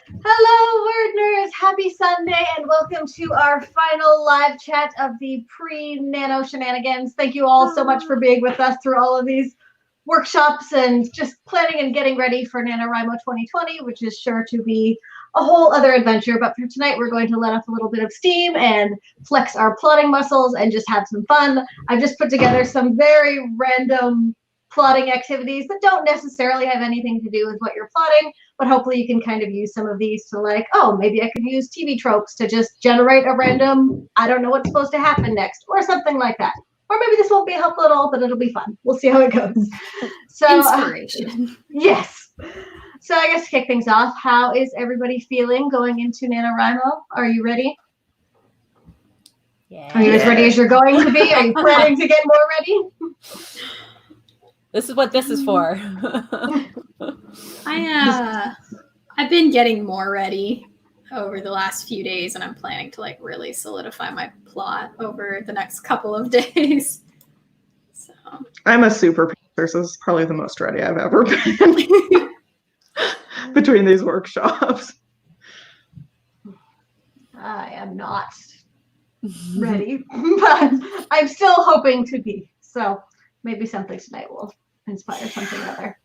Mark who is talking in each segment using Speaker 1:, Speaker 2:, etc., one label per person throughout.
Speaker 1: Hello, Wordners! Happy Sunday and welcome to our final live chat of the pre-Nano Shenanigans. Thank you all so much for being with us through all of these workshops and just planning and getting ready for NaNoWriMo 2020, which is sure to be a whole other adventure. But for tonight, we're going to let off a little bit of steam and flex our plotting muscles and just have some fun. I've just put together some very random plotting activities that don't necessarily have anything to do with what you're plotting, but hopefully you can kind of use some of these to like, oh, maybe I could use TV tropes to just generate a random, I don't know what's supposed to happen next, or something like that. Or maybe this won't be helpful at all, but it'll be fun. We'll see how it goes. So,
Speaker 2: inspiration.
Speaker 1: Yes. So I guess to kick things off, how is everybody feeling going into NaNoWriMo? Are you ready?
Speaker 2: Yeah.
Speaker 1: Are you as ready as you're going to be? Are you planning to get more ready?
Speaker 2: This is what this is for.
Speaker 3: I've been getting more ready over the last few days, and I'm planning to like really solidify my plot over the next couple of days. So
Speaker 4: I'm a super pantser, so this is probably the most ready I've ever been between these workshops.
Speaker 1: I am not ready, but I'm still hoping to be. So maybe something tonight will inspire something or other.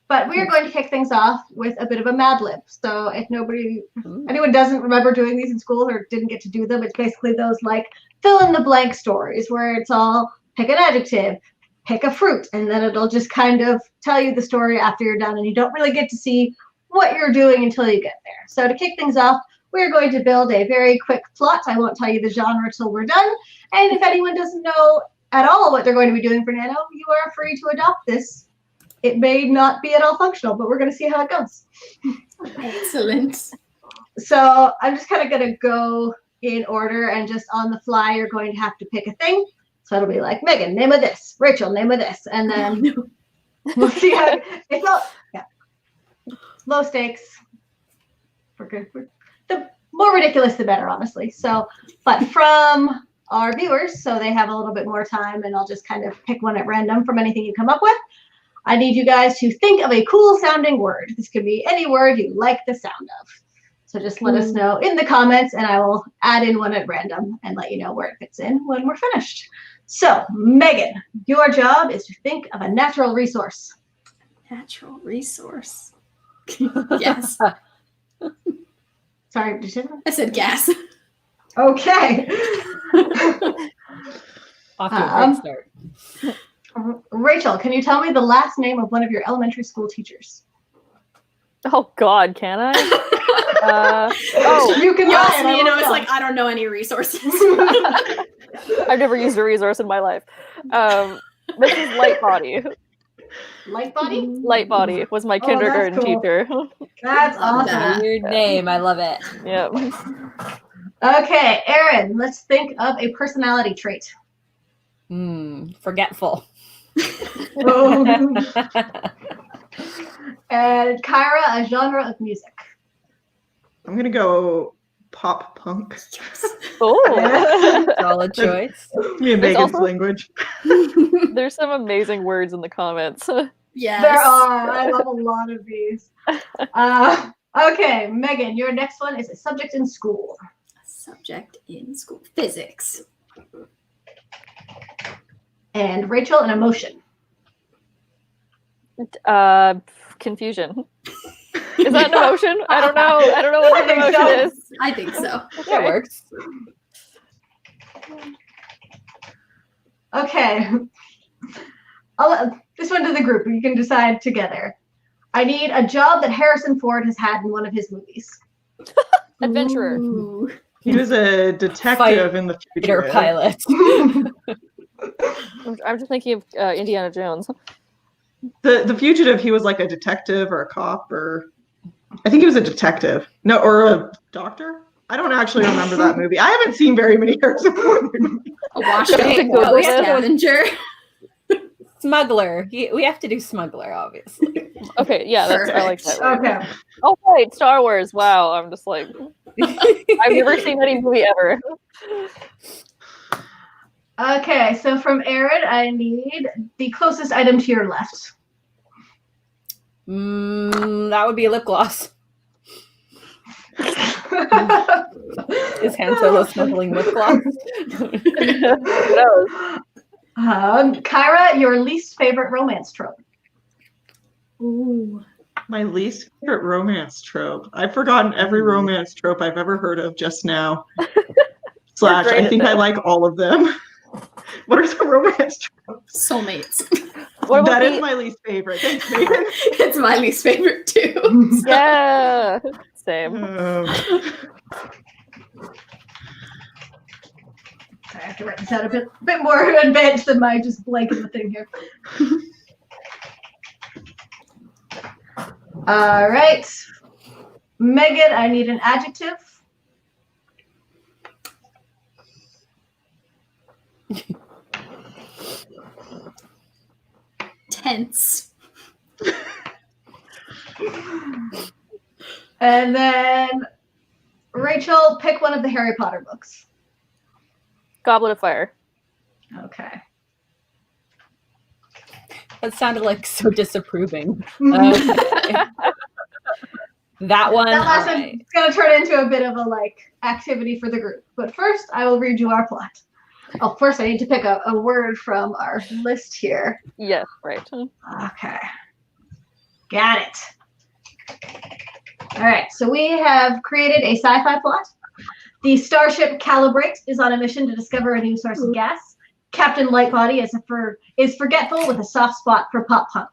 Speaker 1: But we are going to kick things off with a bit of a Mad Lib. So if anyone doesn't remember doing these in school or didn't get to do them, it's basically those like fill in the blank stories where it's all pick an adjective, pick a fruit, and then it'll just kind of tell you the story after you're done, and you don't really get to see what you're doing until you get there. So to kick things off, we're going to build a very quick plot. I won't tell you the genre till we're done. And if anyone doesn't know at all what they're going to be doing for Nano, you are free to adopt this. It may not be at all functional, but we're going to see how it goes.
Speaker 3: excellent.
Speaker 1: So I'm just kind of going to go in order, and just on the fly, you're going to have to pick a thing. So it'll be like, Megan, name of this. Rachel, name of this. And then we'll see how it's all, yeah. Low stakes. We're good. The more ridiculous, the better, honestly. So, but from our viewers, so they have a little bit more time, and I'll just kind of pick one at random from anything you come up with. I need you guys to think of a cool sounding word. This could be any word you like the sound of. So just let us know in the comments, and I will add in one at random and let you know where it fits in when we're finished. So, Megan, your job is to think of a natural resource.
Speaker 3: Natural resource. Yes.
Speaker 1: Sorry, did you say that?
Speaker 3: I said gas.
Speaker 1: Okay.
Speaker 2: Off to a great start.
Speaker 1: Rachel, can you tell me the last name of one of your elementary school teachers?
Speaker 5: Oh God, can I?
Speaker 1: You can.
Speaker 3: Yes, you know, it's like I don't know any resources.
Speaker 5: I've never used a resource in my life. This is Light Body.
Speaker 1: Light Body?
Speaker 5: Light Body was my kindergarten
Speaker 1: cool.
Speaker 5: teacher.
Speaker 1: That's awesome.
Speaker 3: that.
Speaker 2: Weird name. I love it.
Speaker 5: Yep.
Speaker 1: Okay, Erin, let's think of a personality trait.
Speaker 2: Forgetful.
Speaker 1: And Kyra, a genre of music.
Speaker 4: I'm gonna go pop punk.
Speaker 5: Oh.
Speaker 2: Solid choice.
Speaker 4: Me and Megan's
Speaker 5: also-
Speaker 4: language.
Speaker 5: There's some amazing words in the comments.
Speaker 3: Yes.
Speaker 1: There are. I love a lot of these. Okay, Megan, your next one is a subject in school.
Speaker 3: Subject in school. Physics.
Speaker 1: And Rachel, an emotion.
Speaker 5: Confusion. Is that an emotion? I don't know. I don't know what an emotion is.
Speaker 3: I think so.
Speaker 2: That works.
Speaker 1: Okay. This one to the group. You can decide together. I need a job that Harrison Ford has had in one of his movies.
Speaker 5: Adventurer.
Speaker 3: Ooh.
Speaker 4: He was a detective in the future.
Speaker 2: Pilot.
Speaker 5: I'm just thinking of Indiana Jones.
Speaker 4: The fugitive, he was like a detective or a cop, or I think he was a detective. No, or a doctor. I don't actually remember that movie. I haven't seen very many Harrison Ford movies.
Speaker 3: A washed
Speaker 5: Google it.
Speaker 3: scavenger.
Speaker 2: Smuggler. We have to do smuggler, obviously.
Speaker 5: Okay, yeah, I like that word.
Speaker 1: Okay.
Speaker 5: Oh, right, Star Wars. Wow, I'm just like, I've never seen any movie ever.
Speaker 1: Okay, so from Erin, I need the closest item to your left.
Speaker 2: That would be a lip gloss. Is Han Solo smuggling lip gloss?
Speaker 5: Who knows?
Speaker 1: Kyra, your least favorite romance trope.
Speaker 3: Ooh.
Speaker 4: My least favorite romance trope. I've forgotten every romance trope I've ever heard of just now. /
Speaker 5: great
Speaker 4: I
Speaker 5: at
Speaker 4: think I
Speaker 5: this.
Speaker 4: like all of them. What are some romance tropes?
Speaker 3: Soulmates.
Speaker 5: What about
Speaker 4: That is
Speaker 5: the-
Speaker 4: my least favorite. Thanks, Megan.
Speaker 3: It's my least favorite too.
Speaker 5: Yeah, same.
Speaker 1: I have to write this out a bit more advanced than my just blanking the thing here. All right. Megan, I need an adjective.
Speaker 3: Tense.
Speaker 1: And then Rachel, pick one of the Harry Potter books.
Speaker 5: Goblet of Fire.
Speaker 1: Okay.
Speaker 2: That sounded like so disapproving. Okay. That one.
Speaker 1: That last
Speaker 2: all
Speaker 1: one
Speaker 2: right.
Speaker 1: is going to turn into a bit of a activity for the group. But first, I will read you our plot. Oh, first I need to pick a word from our list here.
Speaker 5: Yes, right.
Speaker 1: Okay. Got it. All right, so we have created a sci-fi plot. The starship Calibrate is on a mission to discover a new source of gas. Captain Lightbody is forgetful with a soft spot for pop punk.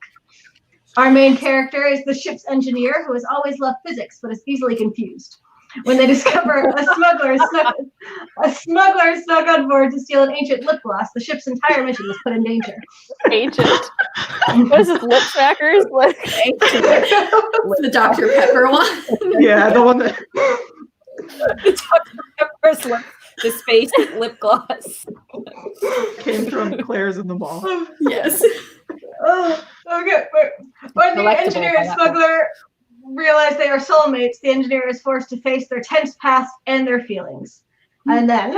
Speaker 1: Our main character is the ship's engineer who has always loved physics but is easily confused. When they discover a smuggler snuck on board to steal an ancient lip gloss, the ship's entire mission is put in danger.
Speaker 5: Ancient. What is this, lip smackers? Like,
Speaker 3: The Dr. Pepper one.
Speaker 4: Yeah, the one that
Speaker 2: Pepper's lip, the space lip gloss.
Speaker 4: came from Claire's in the mall.
Speaker 3: Yes.
Speaker 1: Oh, okay. When the
Speaker 2: Collectible
Speaker 1: engineer
Speaker 2: by
Speaker 1: and
Speaker 2: that
Speaker 1: smuggler realize they are soulmates, the engineer is forced to face their tense past and their feelings. And then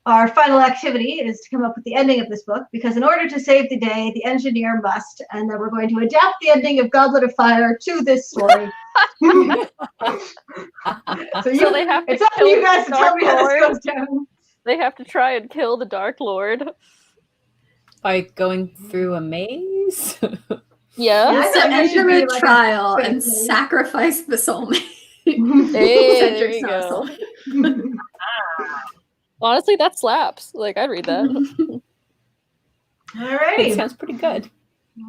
Speaker 1: our final activity is to come up with the ending of this book, because in order to save the day, the engineer must, and then we're going to adapt the ending of Goblet of Fire to this story.
Speaker 5: so they have to
Speaker 1: It's up to
Speaker 5: kill
Speaker 1: you guys
Speaker 5: the
Speaker 1: to tell me how
Speaker 5: Dark
Speaker 1: this
Speaker 5: Lord.
Speaker 1: goes down.
Speaker 5: They have to try and kill the Dark Lord.
Speaker 2: By going through a maze.
Speaker 5: Yeah.
Speaker 1: Yeah.
Speaker 3: So
Speaker 1: I think it should
Speaker 3: enter
Speaker 1: be
Speaker 3: a
Speaker 1: like a
Speaker 3: trial
Speaker 1: quick
Speaker 3: and
Speaker 1: thing.
Speaker 3: sacrifice the soulmate.
Speaker 5: Hey, there
Speaker 3: Cedric's
Speaker 5: you
Speaker 3: not a
Speaker 5: go.
Speaker 3: soulmate.
Speaker 5: Honestly, that slaps. Like, I'd read that.
Speaker 1: All
Speaker 2: It
Speaker 1: righty.
Speaker 2: sounds pretty good.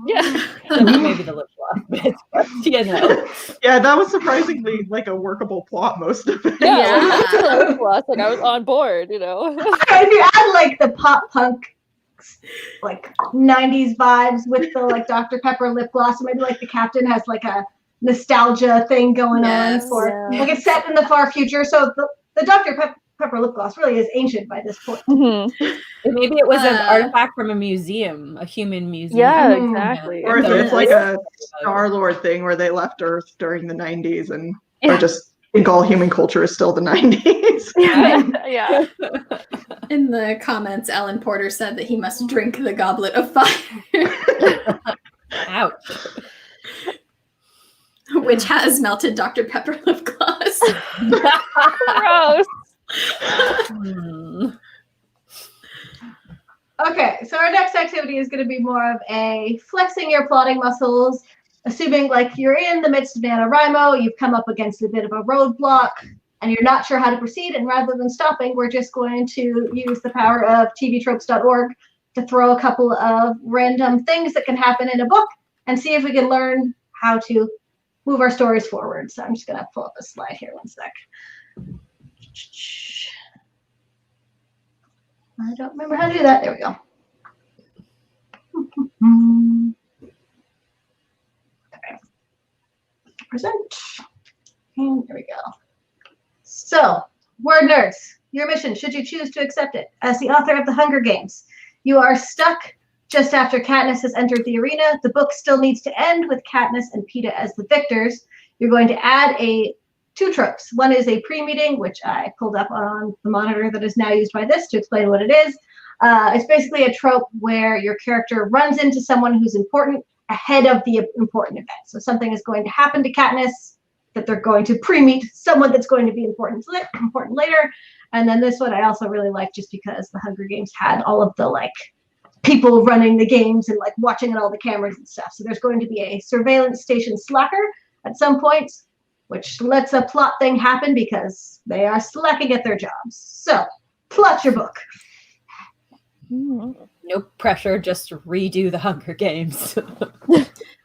Speaker 5: Yeah.
Speaker 2: Maybe the lip gloss bit, but you know.
Speaker 4: Yeah, that was surprisingly like a workable plot, most of it.
Speaker 5: Yeah,
Speaker 3: Yeah.
Speaker 5: like, after the lip gloss, like, I was on board, you know?
Speaker 1: If you add the pop punk 90s vibes with the Dr. Pepper lip gloss, or maybe the captain has a nostalgia thing going
Speaker 3: Yes.
Speaker 1: on for
Speaker 5: Yeah.
Speaker 1: it's set in the far future. So the Dr. Pepper lip gloss really is ancient by this point.
Speaker 5: Mhm.
Speaker 2: Maybe it was an
Speaker 3: Uh,
Speaker 2: artifact from a museum, a human museum.
Speaker 5: Yeah,
Speaker 1: Mhm.
Speaker 5: exactly.
Speaker 4: Or if
Speaker 2: So
Speaker 4: it's like a
Speaker 2: it's-
Speaker 4: Star-Lord thing where they left Earth during the 90s and
Speaker 5: Yeah.
Speaker 4: or just think all human culture is still the 90s.
Speaker 5: Yeah.
Speaker 3: In the comments, Ellen Porter said that he must drink the Goblet of Fire,
Speaker 2: Ouch.
Speaker 3: which has melted Dr. Pepper lip gloss.
Speaker 5: Gross.
Speaker 2: Hmm.
Speaker 1: Okay, so our next activity is going to be more of a flexing your plotting muscles, assuming you're in the midst of NaNoWriMo, you've come up against a bit of a roadblock, and you're not sure how to proceed, and rather than stopping, we're just going to use the power of tvtropes.org to throw a couple of random things that can happen in a book and see if we can learn how to move our stories forward. So I'm just going to pull up a slide here, one sec. I don't remember how to do that. There we go. Okay. Present. And there we go. So, word nerds, your mission, should you choose to accept it, as the author of The Hunger Games, you are stuck just after Katniss has entered the arena. The book still needs to end with Katniss and Peeta as the victors. You're going to add two tropes. One is a pre-meeting, which I pulled up on the monitor that is now used by this to explain what it is. It's basically a trope where your character runs into someone who's important ahead of the important event. So something is going to happen to Katniss, that they're going to pre-meet someone that's going to be important later. And then this one I also really like just because the Hunger Games had all of the like people running the games and like watching on all the cameras and stuff. So there's going to be a surveillance station slacker at some point, which lets a plot thing happen because they are slacking at their jobs. So plot your book.
Speaker 2: No pressure, just redo the Hunger Games.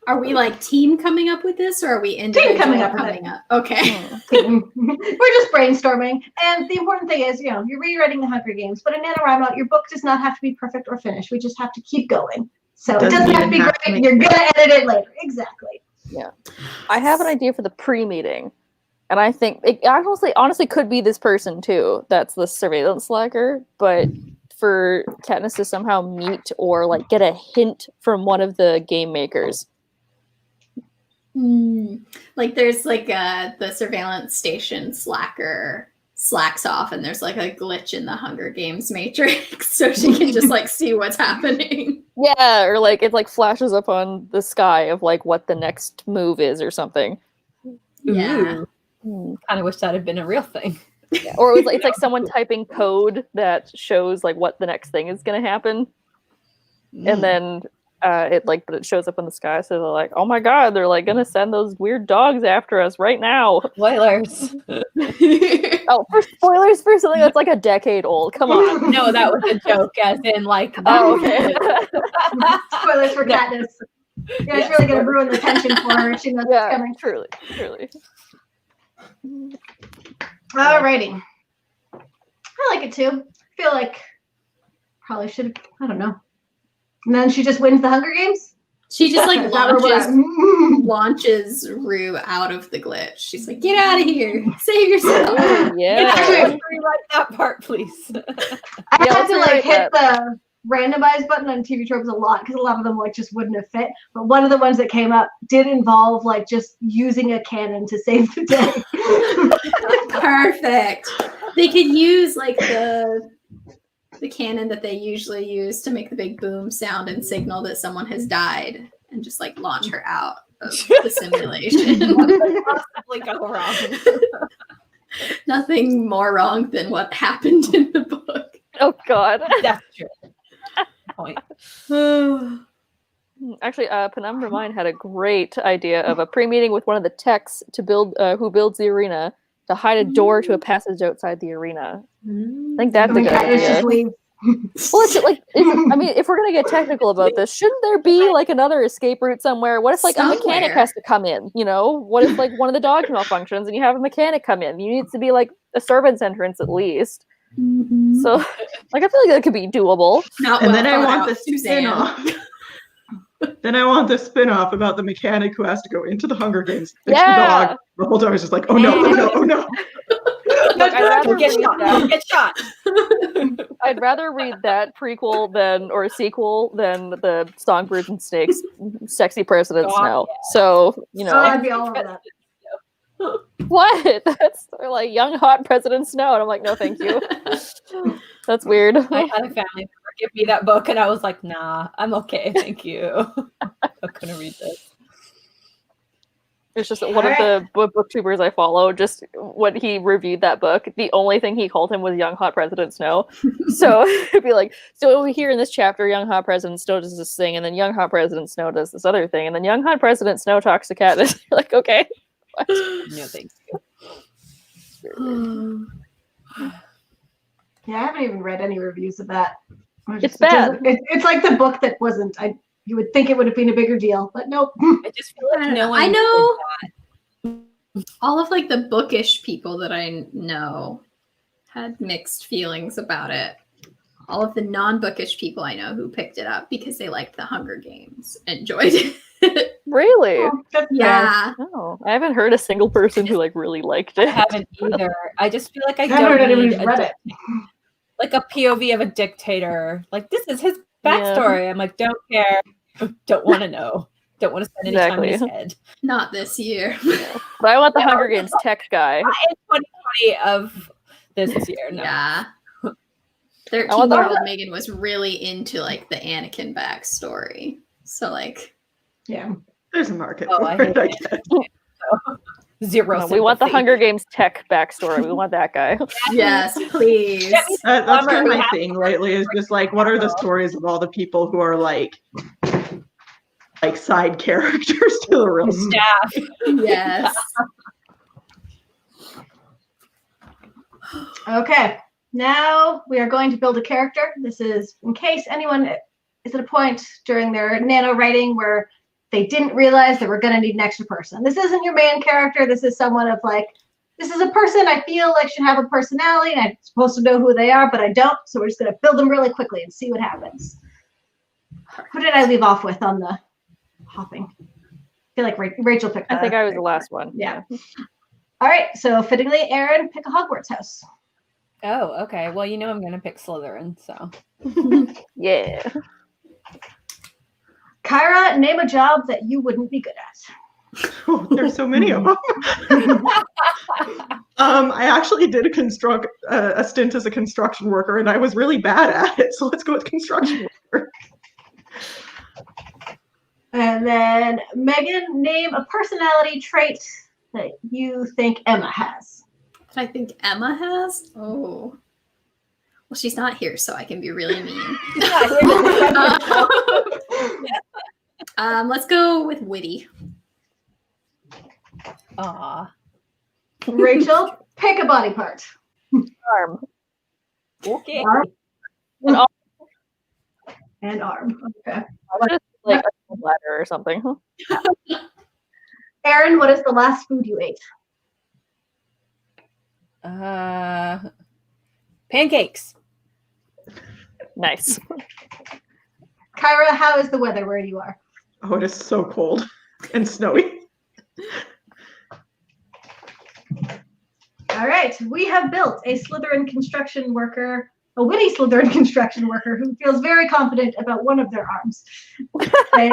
Speaker 3: Are we like team coming up with this, or are we individual
Speaker 1: coming up with it.
Speaker 3: Okay.
Speaker 1: We're just brainstorming. And the important thing is, you're rewriting the Hunger Games, but in NaNoWriMo, your book does not have to be perfect or finished. We just have to keep going. So it doesn't have to be great. You're going to edit it later. Exactly.
Speaker 5: Yeah. I have an idea for the pre-meeting. And I think it honestly could be this person too. That's the surveillance slacker. But for Katniss to somehow meet or like get a hint from one of the game makers.
Speaker 3: Like there's like the surveillance station slacker slacks off and there's like a glitch in the Hunger Games matrix so she can just like see what's happening.
Speaker 5: Yeah, or like it like flashes up on the sky of like what the next move is or something.
Speaker 3: Yeah.
Speaker 2: Kind of wish that had been a real thing.
Speaker 5: Yeah. Or it's like someone typing code that shows like what the next thing is going to happen. And then but it shows up in the sky, so they're like, oh my god, they're like gonna send those weird dogs after us right now.
Speaker 2: Spoilers.
Speaker 5: Oh, for spoilers for something that's like a decade old. Come on.
Speaker 2: No, that was a joke, as in like.
Speaker 5: Oh, okay.
Speaker 1: Spoilers for Katniss. Yeah, it's really going to ruin the tension for her. She knows it's coming.
Speaker 5: Truly.
Speaker 1: Alrighty. I like it too. I feel like probably should have, I don't know. And then she just wins the Hunger Games?
Speaker 3: She just like
Speaker 1: Is that where we're at?
Speaker 3: launches Rue out of the glitch. She's like, get out of here. Save yourself.
Speaker 5: Oh, yeah.
Speaker 2: Let's rewrite that part, please.
Speaker 1: I
Speaker 5: Yeah,
Speaker 1: had to
Speaker 5: let's
Speaker 1: like hit
Speaker 5: rewrite
Speaker 1: the randomize button on TV tropes a lot because a lot of them like just wouldn't have fit. But one of the ones that came up did involve like just using a cannon to save the day.
Speaker 3: Perfect. They could use like the cannon that they usually use to make the big boom sound and signal that someone has died and just like launch her out of the simulation.
Speaker 2: What could possibly go wrong?
Speaker 3: Nothing more wrong than what happened in the book.
Speaker 5: Oh god.
Speaker 2: That's true. Point.
Speaker 5: Actually, Penumbra Mine had a great idea of a pre-meeting with one of the techs to build who builds the arena to hide a door to a passage outside the arena. I think that's a good idea. Well, if we're gonna get technical about this, shouldn't there be like another escape route somewhere? What if like a mechanic has to come in? What if like one of the dogs malfunctions and you have a mechanic come in? You need to be like a servant's entrance at least. So, like, I feel like that could be doable.
Speaker 4: And then I want the spin-off. Then I want the spin-off about the mechanic who has to go into the Hunger Games. The dog. The whole time I was just like, oh no, oh no, oh no.
Speaker 5: Look, I'd rather
Speaker 2: Get shot.
Speaker 5: I'd rather read that prequel or sequel than the Songbirds and Snakes Sexy President Snow. Yeah. So,
Speaker 1: I'd be all over that.
Speaker 5: What? That's like young hot President Snow, and I'm like, no, thank you. That's weird.
Speaker 2: I had a family member give me that book, and I was like, nah, I'm okay, thank you. I'm not gonna read this.
Speaker 5: It's just one of the booktubers I follow, just when he reviewed that book, the only thing he called him was young hot President Snow. So it'd be like, so over here in this chapter, young hot President Snow does this thing, and then young hot President Snow does this other thing, and then young hot President Snow talks to Katniss. You're like, okay. What?
Speaker 2: No, thank you.
Speaker 1: Yeah, I haven't even read any reviews of that.
Speaker 5: It's bad.
Speaker 1: It's like the book that wasn't. You would think it would have been a bigger deal, but nope.
Speaker 2: I just feel like
Speaker 3: I know all of like the bookish people that I know had mixed feelings about it. All of the non-bookish people I know who picked it up because they liked the Hunger Games enjoyed it.
Speaker 5: Really?
Speaker 1: Oh,
Speaker 3: Yeah.
Speaker 5: Oh, I haven't heard a single person who like really liked it.
Speaker 2: I haven't either. I just feel like I
Speaker 1: haven't heard
Speaker 2: don't
Speaker 1: anyone
Speaker 2: need
Speaker 1: who's read it.
Speaker 2: like a POV of a dictator. Like, this is his backstory. I'm like, don't care. Don't want to know. Don't want to spend any time in his head.
Speaker 3: Not this year.
Speaker 5: But I want the Hunger Games tech guy.
Speaker 2: In 2020 of this year. No.
Speaker 3: Yeah. 13-year-old Megan was really into like the Anakin backstory. So like,
Speaker 1: yeah,
Speaker 4: there's a market
Speaker 2: I
Speaker 4: for it, I
Speaker 2: hate
Speaker 4: guess.
Speaker 2: Zero.
Speaker 5: No, we want the
Speaker 2: sympathy.
Speaker 5: Hunger Games tech backstory. We want that guy.
Speaker 3: Yes, please.
Speaker 4: That's been my thing lately. Is just like, what are the stories of all the people who are like side characters to the real story?
Speaker 2: Staff.
Speaker 3: Yes.
Speaker 1: Okay, now we are going to build a character. This is in case anyone is at a point during their NaNoWriting where they didn't realize that we're going to need an extra person. This isn't your main character. This is someone of like, this is a person I feel like should have a personality, and I'm supposed to know who they are, but I don't. So we're just going to build them really quickly and see what happens. Who did I leave off with on the hopping? I feel like Rachel picked that.
Speaker 5: I think I was the last one.
Speaker 1: Yeah. All right, so fittingly, Aaron, pick a Hogwarts house.
Speaker 2: Oh, okay. Well, you know I'm gonna pick Slytherin, so.
Speaker 5: Yeah.
Speaker 1: Kyra, name a job that you wouldn't be good at.
Speaker 4: Oh, there's so many of them. I actually did a stint as a construction worker, and I was really bad at it. So let's go with construction worker.
Speaker 1: And then Megan, name a personality trait that you think Emma has.
Speaker 3: I think Emma has. Oh. Well, she's not here, so I can be really mean. Let's go with witty.
Speaker 2: Aw.
Speaker 1: Rachel, pick a body part.
Speaker 5: Arm.
Speaker 2: Okay.
Speaker 1: Arm.
Speaker 5: And arm.
Speaker 1: And arm. Okay.
Speaker 5: Just like a ladder or something.
Speaker 1: Aaron, what is the last food you ate?
Speaker 2: Pancakes.
Speaker 5: Nice.
Speaker 1: Kyra, how is the weather where you are?
Speaker 4: Oh, it is so cold and snowy.
Speaker 1: All right, we have built a Slytherin construction worker, a witty Slytherin construction worker who feels very confident about one of their arms. They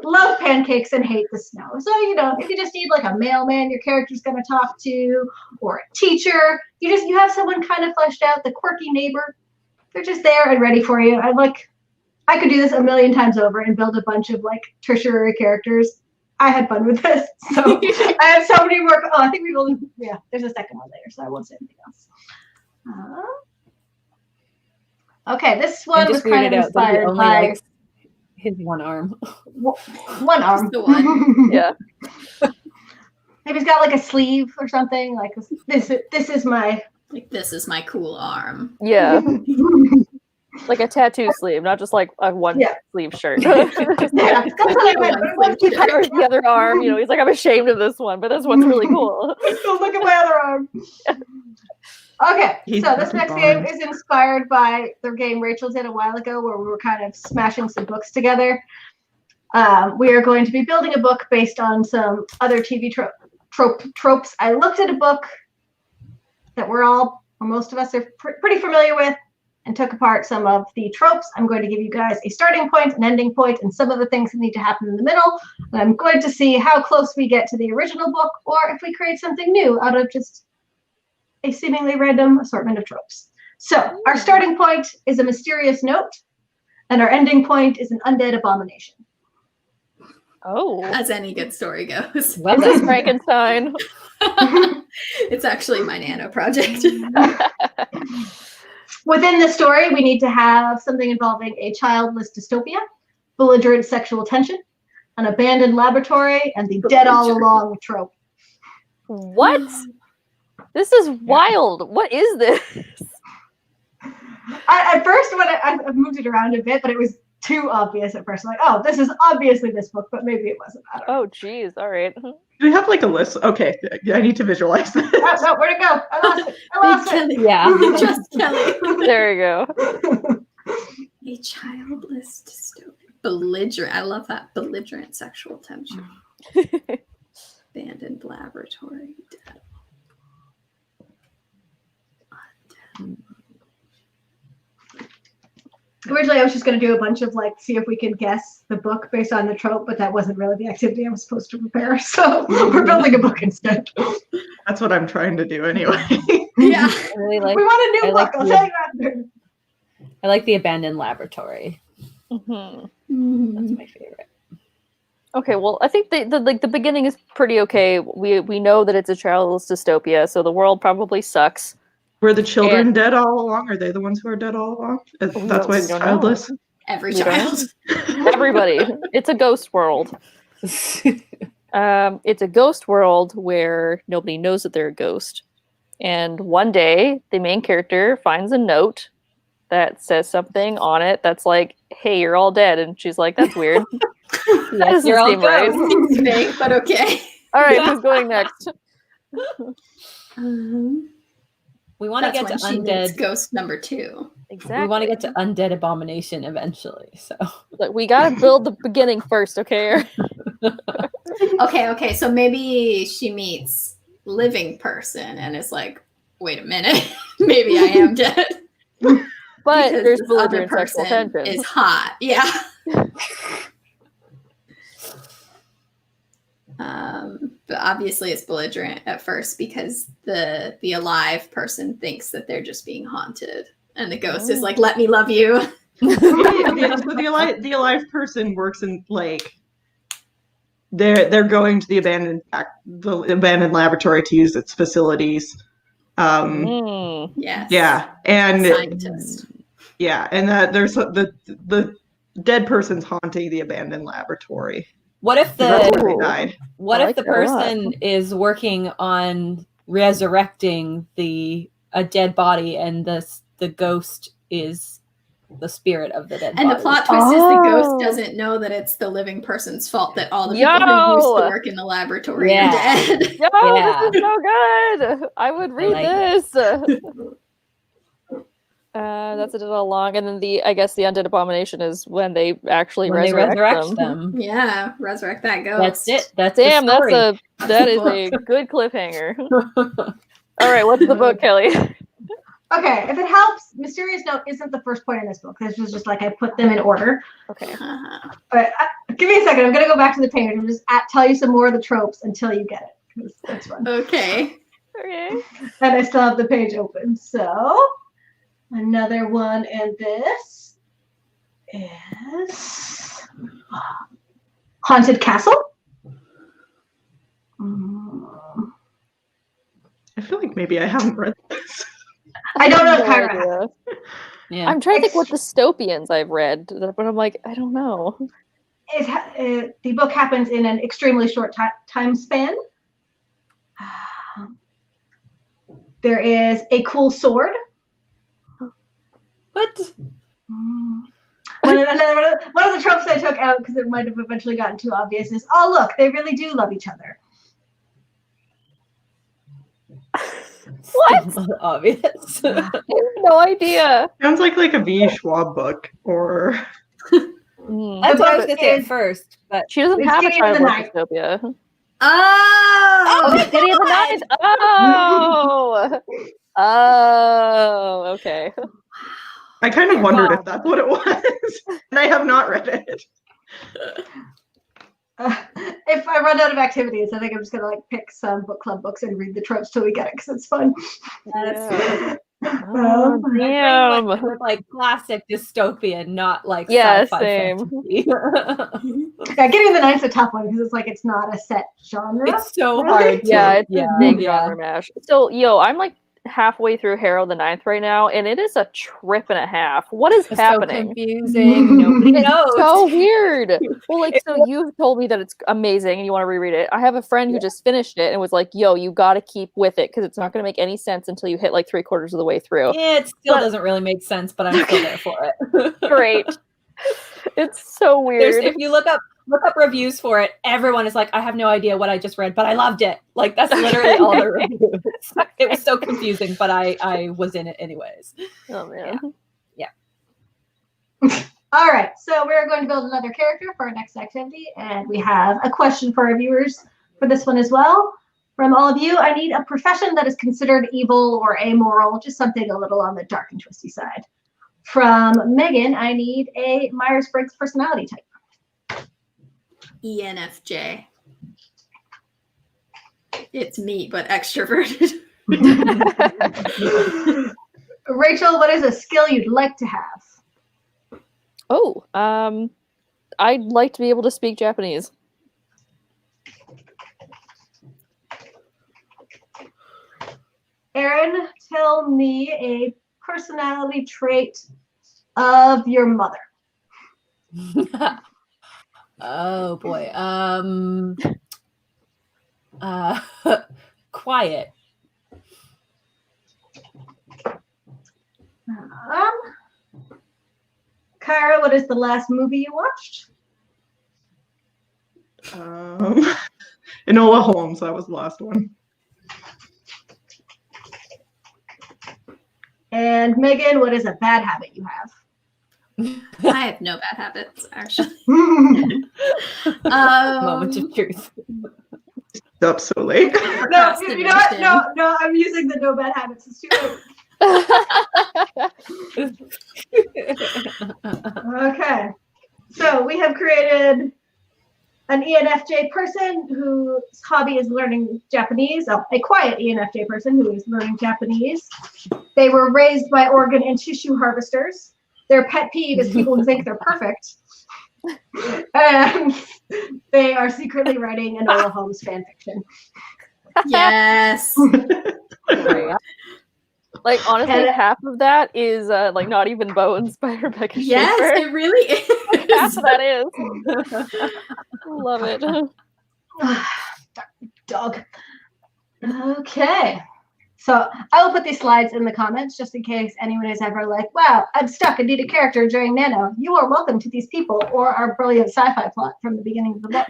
Speaker 1: love pancakes and hate the snow. So, you know, if you just need like a mailman your character's going to talk to, or a teacher, you have someone kind of fleshed out, the quirky neighbor. They're just there and ready for you. I could do this a million times over and build a bunch of like tertiary characters. I had fun with this. So I have so many more. Oh, I think we will. Yeah, there's a second one later, so I won't say anything else. Okay, this one was kind of inspired by
Speaker 2: his one arm.
Speaker 1: One arm.
Speaker 3: Just the one.
Speaker 5: Yeah.
Speaker 1: Maybe he's got like a sleeve or something. Like this is my.
Speaker 3: Like, this is my cool arm.
Speaker 5: Yeah. Like a tattoo sleeve, not just like a one sleeve shirt.
Speaker 1: Yeah, that's what I meant.
Speaker 5: He covers the other arm. You know, he's like, I'm ashamed of this one, but this one's really cool.
Speaker 1: So look at my other arm. Okay, so this next game is inspired by the game Rachel did a while ago where we were kind of smashing some books together. We are going to be building a book based on some other TV tropes. I looked at a book that most of us are pretty familiar with, and took apart some of the tropes. I'm going to give you guys a starting point, an ending point, and some of the things that need to happen in the middle. And I'm going to see how close we get to the original book, or if we create something new out of just a seemingly random assortment of tropes. So our starting point is a mysterious note, and our ending point is an undead abomination.
Speaker 5: Oh.
Speaker 3: As any good story goes.
Speaker 2: Well,
Speaker 5: This is Frankenstein.
Speaker 3: It's actually my nano project.
Speaker 1: Within the story, we need to have something involving a childless dystopia, belligerent sexual tension, an abandoned laboratory, and the dead all along trope.
Speaker 5: What? This is wild. What is this?
Speaker 1: At first, when I moved it around a bit, but it was too obvious at first. Like, oh, this is obviously this book, but maybe it wasn't. I don't know.
Speaker 5: Oh, geez. All right.
Speaker 4: Do we have like a list? Okay, I need to visualize this.
Speaker 1: No, where'd it go? I lost it.
Speaker 3: Kelly.
Speaker 2: Yeah.
Speaker 3: Just Kelly.
Speaker 5: There you go.
Speaker 3: A childless dystopia. Belligerent. I love that. Belligerent sexual tension. Abandoned laboratory. Dead.
Speaker 1: Originally, I was just going to do a bunch of see if we could guess the book based on the trope, but that wasn't really the activity I was supposed to prepare. So we're building a book instead.
Speaker 4: That's what I'm trying to do anyway.
Speaker 3: Yeah.
Speaker 2: I really like.
Speaker 1: We want a new book.
Speaker 2: like
Speaker 1: I'll
Speaker 2: the-
Speaker 1: tell you after.
Speaker 2: I like the abandoned laboratory.
Speaker 5: Mhm.
Speaker 2: That's my favorite.
Speaker 5: Okay, well, I think the beginning is pretty okay. We know that it's a childless dystopia, so the world probably sucks.
Speaker 4: Were the children dead all along? Are they the ones who are dead all along? That's why it's childless.
Speaker 3: Every
Speaker 5: We don't
Speaker 3: child.
Speaker 5: Everybody. It's a ghost world. It's a ghost world where nobody knows that they're a ghost. And one day, the main character finds a note that says something on it that's like, "Hey, you're all dead," and she's like, "That's weird." That doesn't
Speaker 2: you're all
Speaker 5: seem right.
Speaker 3: Seems vague, but okay.
Speaker 5: All right, who's going next?
Speaker 2: We want to
Speaker 3: That's
Speaker 2: get
Speaker 3: when
Speaker 2: to
Speaker 3: she meets
Speaker 2: undead.
Speaker 3: ghost number 2.
Speaker 5: Exactly.
Speaker 2: We want to get to undead abomination eventually. So
Speaker 5: But we gotta build the beginning first, okay?
Speaker 3: Okay. So maybe she meets living person and is like, wait a minute, maybe I am dead.
Speaker 5: But
Speaker 3: Because
Speaker 5: there's
Speaker 3: this other
Speaker 5: belligerent sexual
Speaker 3: person
Speaker 5: tension.
Speaker 3: is hot. Yeah. But obviously it's belligerent at first because the alive person thinks that they're just being haunted, and the ghost is like, "Let me love you."
Speaker 4: So the alive person works in like they're going to the abandoned laboratory to use its facilities.
Speaker 3: Yes.
Speaker 4: Yeah, and
Speaker 3: Scientist.
Speaker 4: yeah, and that there's the dead person's haunting the abandoned laboratory.
Speaker 2: what if
Speaker 4: That's where they
Speaker 2: the
Speaker 4: died.
Speaker 2: what
Speaker 5: I
Speaker 2: if
Speaker 5: like
Speaker 2: the
Speaker 5: that a lot.
Speaker 2: person is working on resurrecting a dead body, and the ghost is the spirit of the dead
Speaker 3: And
Speaker 2: body?
Speaker 3: the plot twist is the
Speaker 5: Oh.
Speaker 3: ghost doesn't know that it's the living person's fault that all the people who used to
Speaker 5: Yo!
Speaker 3: work in the laboratory
Speaker 2: Yeah.
Speaker 3: are dead.
Speaker 5: Yo,
Speaker 2: Yeah.
Speaker 5: this is so good! I would read
Speaker 2: like
Speaker 5: this! That's it all along. And then I guess the undead abomination is when they actually
Speaker 2: when they
Speaker 5: resurrect
Speaker 2: resurrect
Speaker 5: them.
Speaker 2: them.
Speaker 3: Yeah, resurrect that ghost.
Speaker 2: That's it. That's
Speaker 5: Damn,
Speaker 2: the story.
Speaker 5: that is a good cliffhanger. All right, what's the book, Kelly?
Speaker 1: Okay, if it helps, Mysterious Note isn't the first point in this book. This was just like I put them in order.
Speaker 5: Okay.
Speaker 1: But give me a second. I'm going to go back to the page and just tell you some more of the tropes until you get it. 'Cause that's fun.
Speaker 3: Okay.
Speaker 5: Okay.
Speaker 1: And I still have the page open. So another one in this is Haunted Castle.
Speaker 4: I feel like maybe I haven't read this.
Speaker 1: I don't know if
Speaker 5: No
Speaker 1: Kyra has.
Speaker 5: idea.
Speaker 2: Yeah.
Speaker 5: I'm trying to think what dystopians I've read, but I'm like, I don't know.
Speaker 1: The book happens in an extremely short time span. There is a cool sword.
Speaker 2: What?
Speaker 1: One of the tropes I took out because it might have eventually gotten too obvious is, oh look, they really do love each other.
Speaker 5: What?
Speaker 2: Still obvious.
Speaker 5: I have no idea.
Speaker 4: Sounds like a V. Schwab book or
Speaker 2: That's what I was going to say at first, but
Speaker 5: She doesn't
Speaker 1: It's
Speaker 5: have a
Speaker 1: Gideon the
Speaker 5: child
Speaker 1: Ninth.
Speaker 5: dystopia.
Speaker 3: Oh!
Speaker 5: Oh, Gideon the Ninth. Oh. Oh, okay.
Speaker 4: I kind of wondered if that's what it was. And I have not read it.
Speaker 1: If I run out of activities, I think I'm just gonna pick some book club books and read the tropes till we get it because it's fun.
Speaker 5: Yeah. Oh, damn.
Speaker 2: with classic dystopian, not
Speaker 5: Yeah,
Speaker 2: sci-fi
Speaker 5: same.
Speaker 2: fantasy.
Speaker 1: Yeah, Gideon the Ninth's a tough one because it's not a set genre.
Speaker 2: It's so
Speaker 1: Really?
Speaker 2: hard.
Speaker 5: Yeah, it's a big
Speaker 2: Yeah.
Speaker 5: genre mash. So, I'm halfway through Harold the Ninth right now, and it is a trip and a half. What is
Speaker 2: It's so
Speaker 5: happening?
Speaker 2: confusing. Nobody knows.
Speaker 5: So weird. Well, so you've told me that it's amazing and you want to reread it. I have a friend who just finished it and was like, yo, you got to keep with it because it's not going to make any sense until you hit 3/4 of the way through.
Speaker 2: Yeah, it still
Speaker 5: But-
Speaker 2: doesn't really make sense, but I'm still there for it.
Speaker 5: Great. It's so weird.
Speaker 2: If you look up reviews for it, everyone is like, I have no idea what I just read, but I loved it. That's literally all the reviews. It was so confusing, but I was in it anyways.
Speaker 5: Oh, man.
Speaker 1: All right, so we're going to build another character for our next activity, and we have a question for our viewers for this one as well. From all of you, I need a profession that is considered evil or amoral, just something a little on the dark and twisty side. From Megan, I need a Myers-Briggs personality type.
Speaker 3: ENFJ. It's me, but extroverted.
Speaker 1: Rachel, what is a skill you'd like to have?
Speaker 5: Oh, I'd like to be able to speak Japanese.
Speaker 1: Aaron, tell me a personality trait of your mother.
Speaker 2: Oh boy. Quiet.
Speaker 1: Kyra, what is the last movie you watched?
Speaker 4: Enola Holmes, that was the last one.
Speaker 1: And Megan, what is a bad habit you have?
Speaker 3: I have no bad habits, actually.
Speaker 2: Moment of truth.
Speaker 4: Up so late.
Speaker 1: No, you know what? No, I'm using the no bad habits. It's too late. Okay. So we have created an ENFJ person whose hobby is learning Japanese, a quiet ENFJ person who is learning Japanese. They were raised by organ and tissue harvesters. Their pet peeve is people who think they're perfect. And they are secretly writing Enola Holmes fan fiction.
Speaker 3: Yes.
Speaker 5: Like, honestly, half of that is like Not Even Bones by Rebecca
Speaker 3: Yes,
Speaker 5: Schaefer.
Speaker 3: it really is.
Speaker 5: Half of that is. Love it.
Speaker 1: Dog. Okay. So I will put these slides in the comments just in case anyone is ever like, wow, I'm stuck. I need a character during Nano. You are welcome to these people or our brilliant sci-fi plot from the beginning of the book.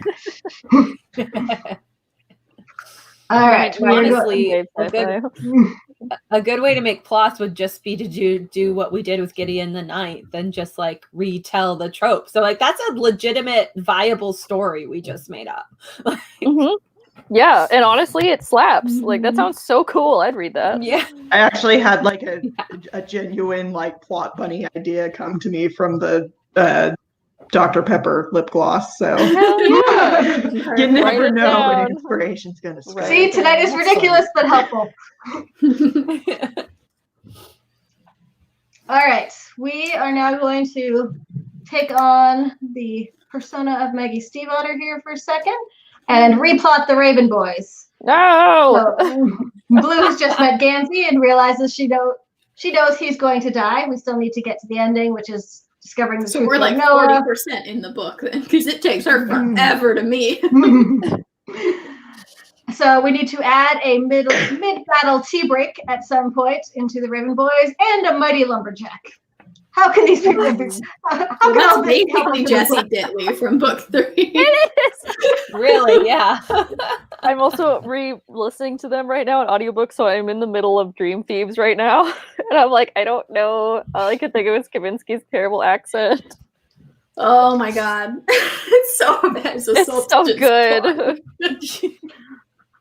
Speaker 1: All right.
Speaker 2: Honestly, a good way to make plots would just be to do what we did with Gideon the Ninth and just like retell the trope. So like that's a legitimate, viable story we just made up.
Speaker 5: Yeah, and honestly, it slaps. Like that sounds so cool. I'd read that.
Speaker 2: Yeah.
Speaker 4: I actually had like a genuine like plot bunny idea come to me from the Dr. Pepper lip gloss. So
Speaker 5: Yeah.
Speaker 4: you never know
Speaker 5: down.
Speaker 4: when inspiration's gonna strike.
Speaker 1: See, tonight is ridiculous but helpful. All right, we are now going to take on the persona of Maggie Stiefvater here for a second and replot the Raven Boys.
Speaker 5: No.
Speaker 1: So, Blue has just met Gansey and realizes she knows he's going to die. We still need to get to the ending, which is discovering the truth.
Speaker 3: So we're like
Speaker 1: Noah.
Speaker 3: 40% in the book then, because it takes her forever to meet.
Speaker 1: So we need to add a mid-battle tea break at some point into the Raven Boys and a mighty lumberjack. How can these people be? How can
Speaker 3: That's
Speaker 1: all this
Speaker 3: basically Jessie Ditley from book 3.
Speaker 5: It is.
Speaker 2: Really, yeah.
Speaker 5: I'm also re-listening to them right now on audiobook, so I'm in the middle of Dream Thieves right now. And I'm like, I don't know. All I could think of was Kavinsky's terrible accent.
Speaker 3: Oh my god. It's so bad.
Speaker 5: It's so good.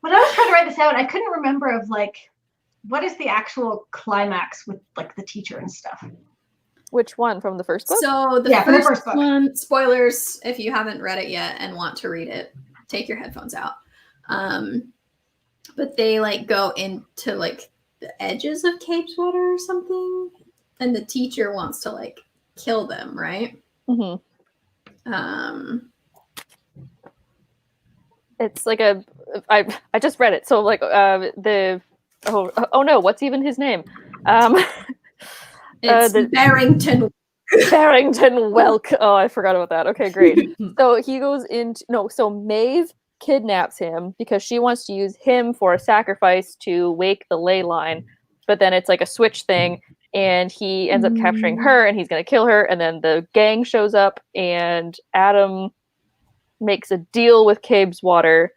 Speaker 1: When I was trying to write this out, I couldn't remember of like, what is the actual climax with like the teacher and stuff?
Speaker 5: Which one from the first book?
Speaker 3: So the
Speaker 1: Yeah,
Speaker 3: first
Speaker 1: book.
Speaker 3: one, spoilers, if you haven't read it yet and want to read it, take your headphones out. But they like go into like the edges of Capeswater or something, and the teacher wants to like kill them, right?
Speaker 5: It's like I just read it, so like oh no, what's even his name?
Speaker 3: It's Barrington.
Speaker 5: Barrington Welk. Oh, I forgot about that. Okay, great. So he goes into so Maeve kidnaps him because she wants to use him for a sacrifice to wake the ley line, but then it's like a switch thing, and he ends up capturing her, and he's gonna kill her, and then the gang shows up, and Adam makes a deal with Cabeswater,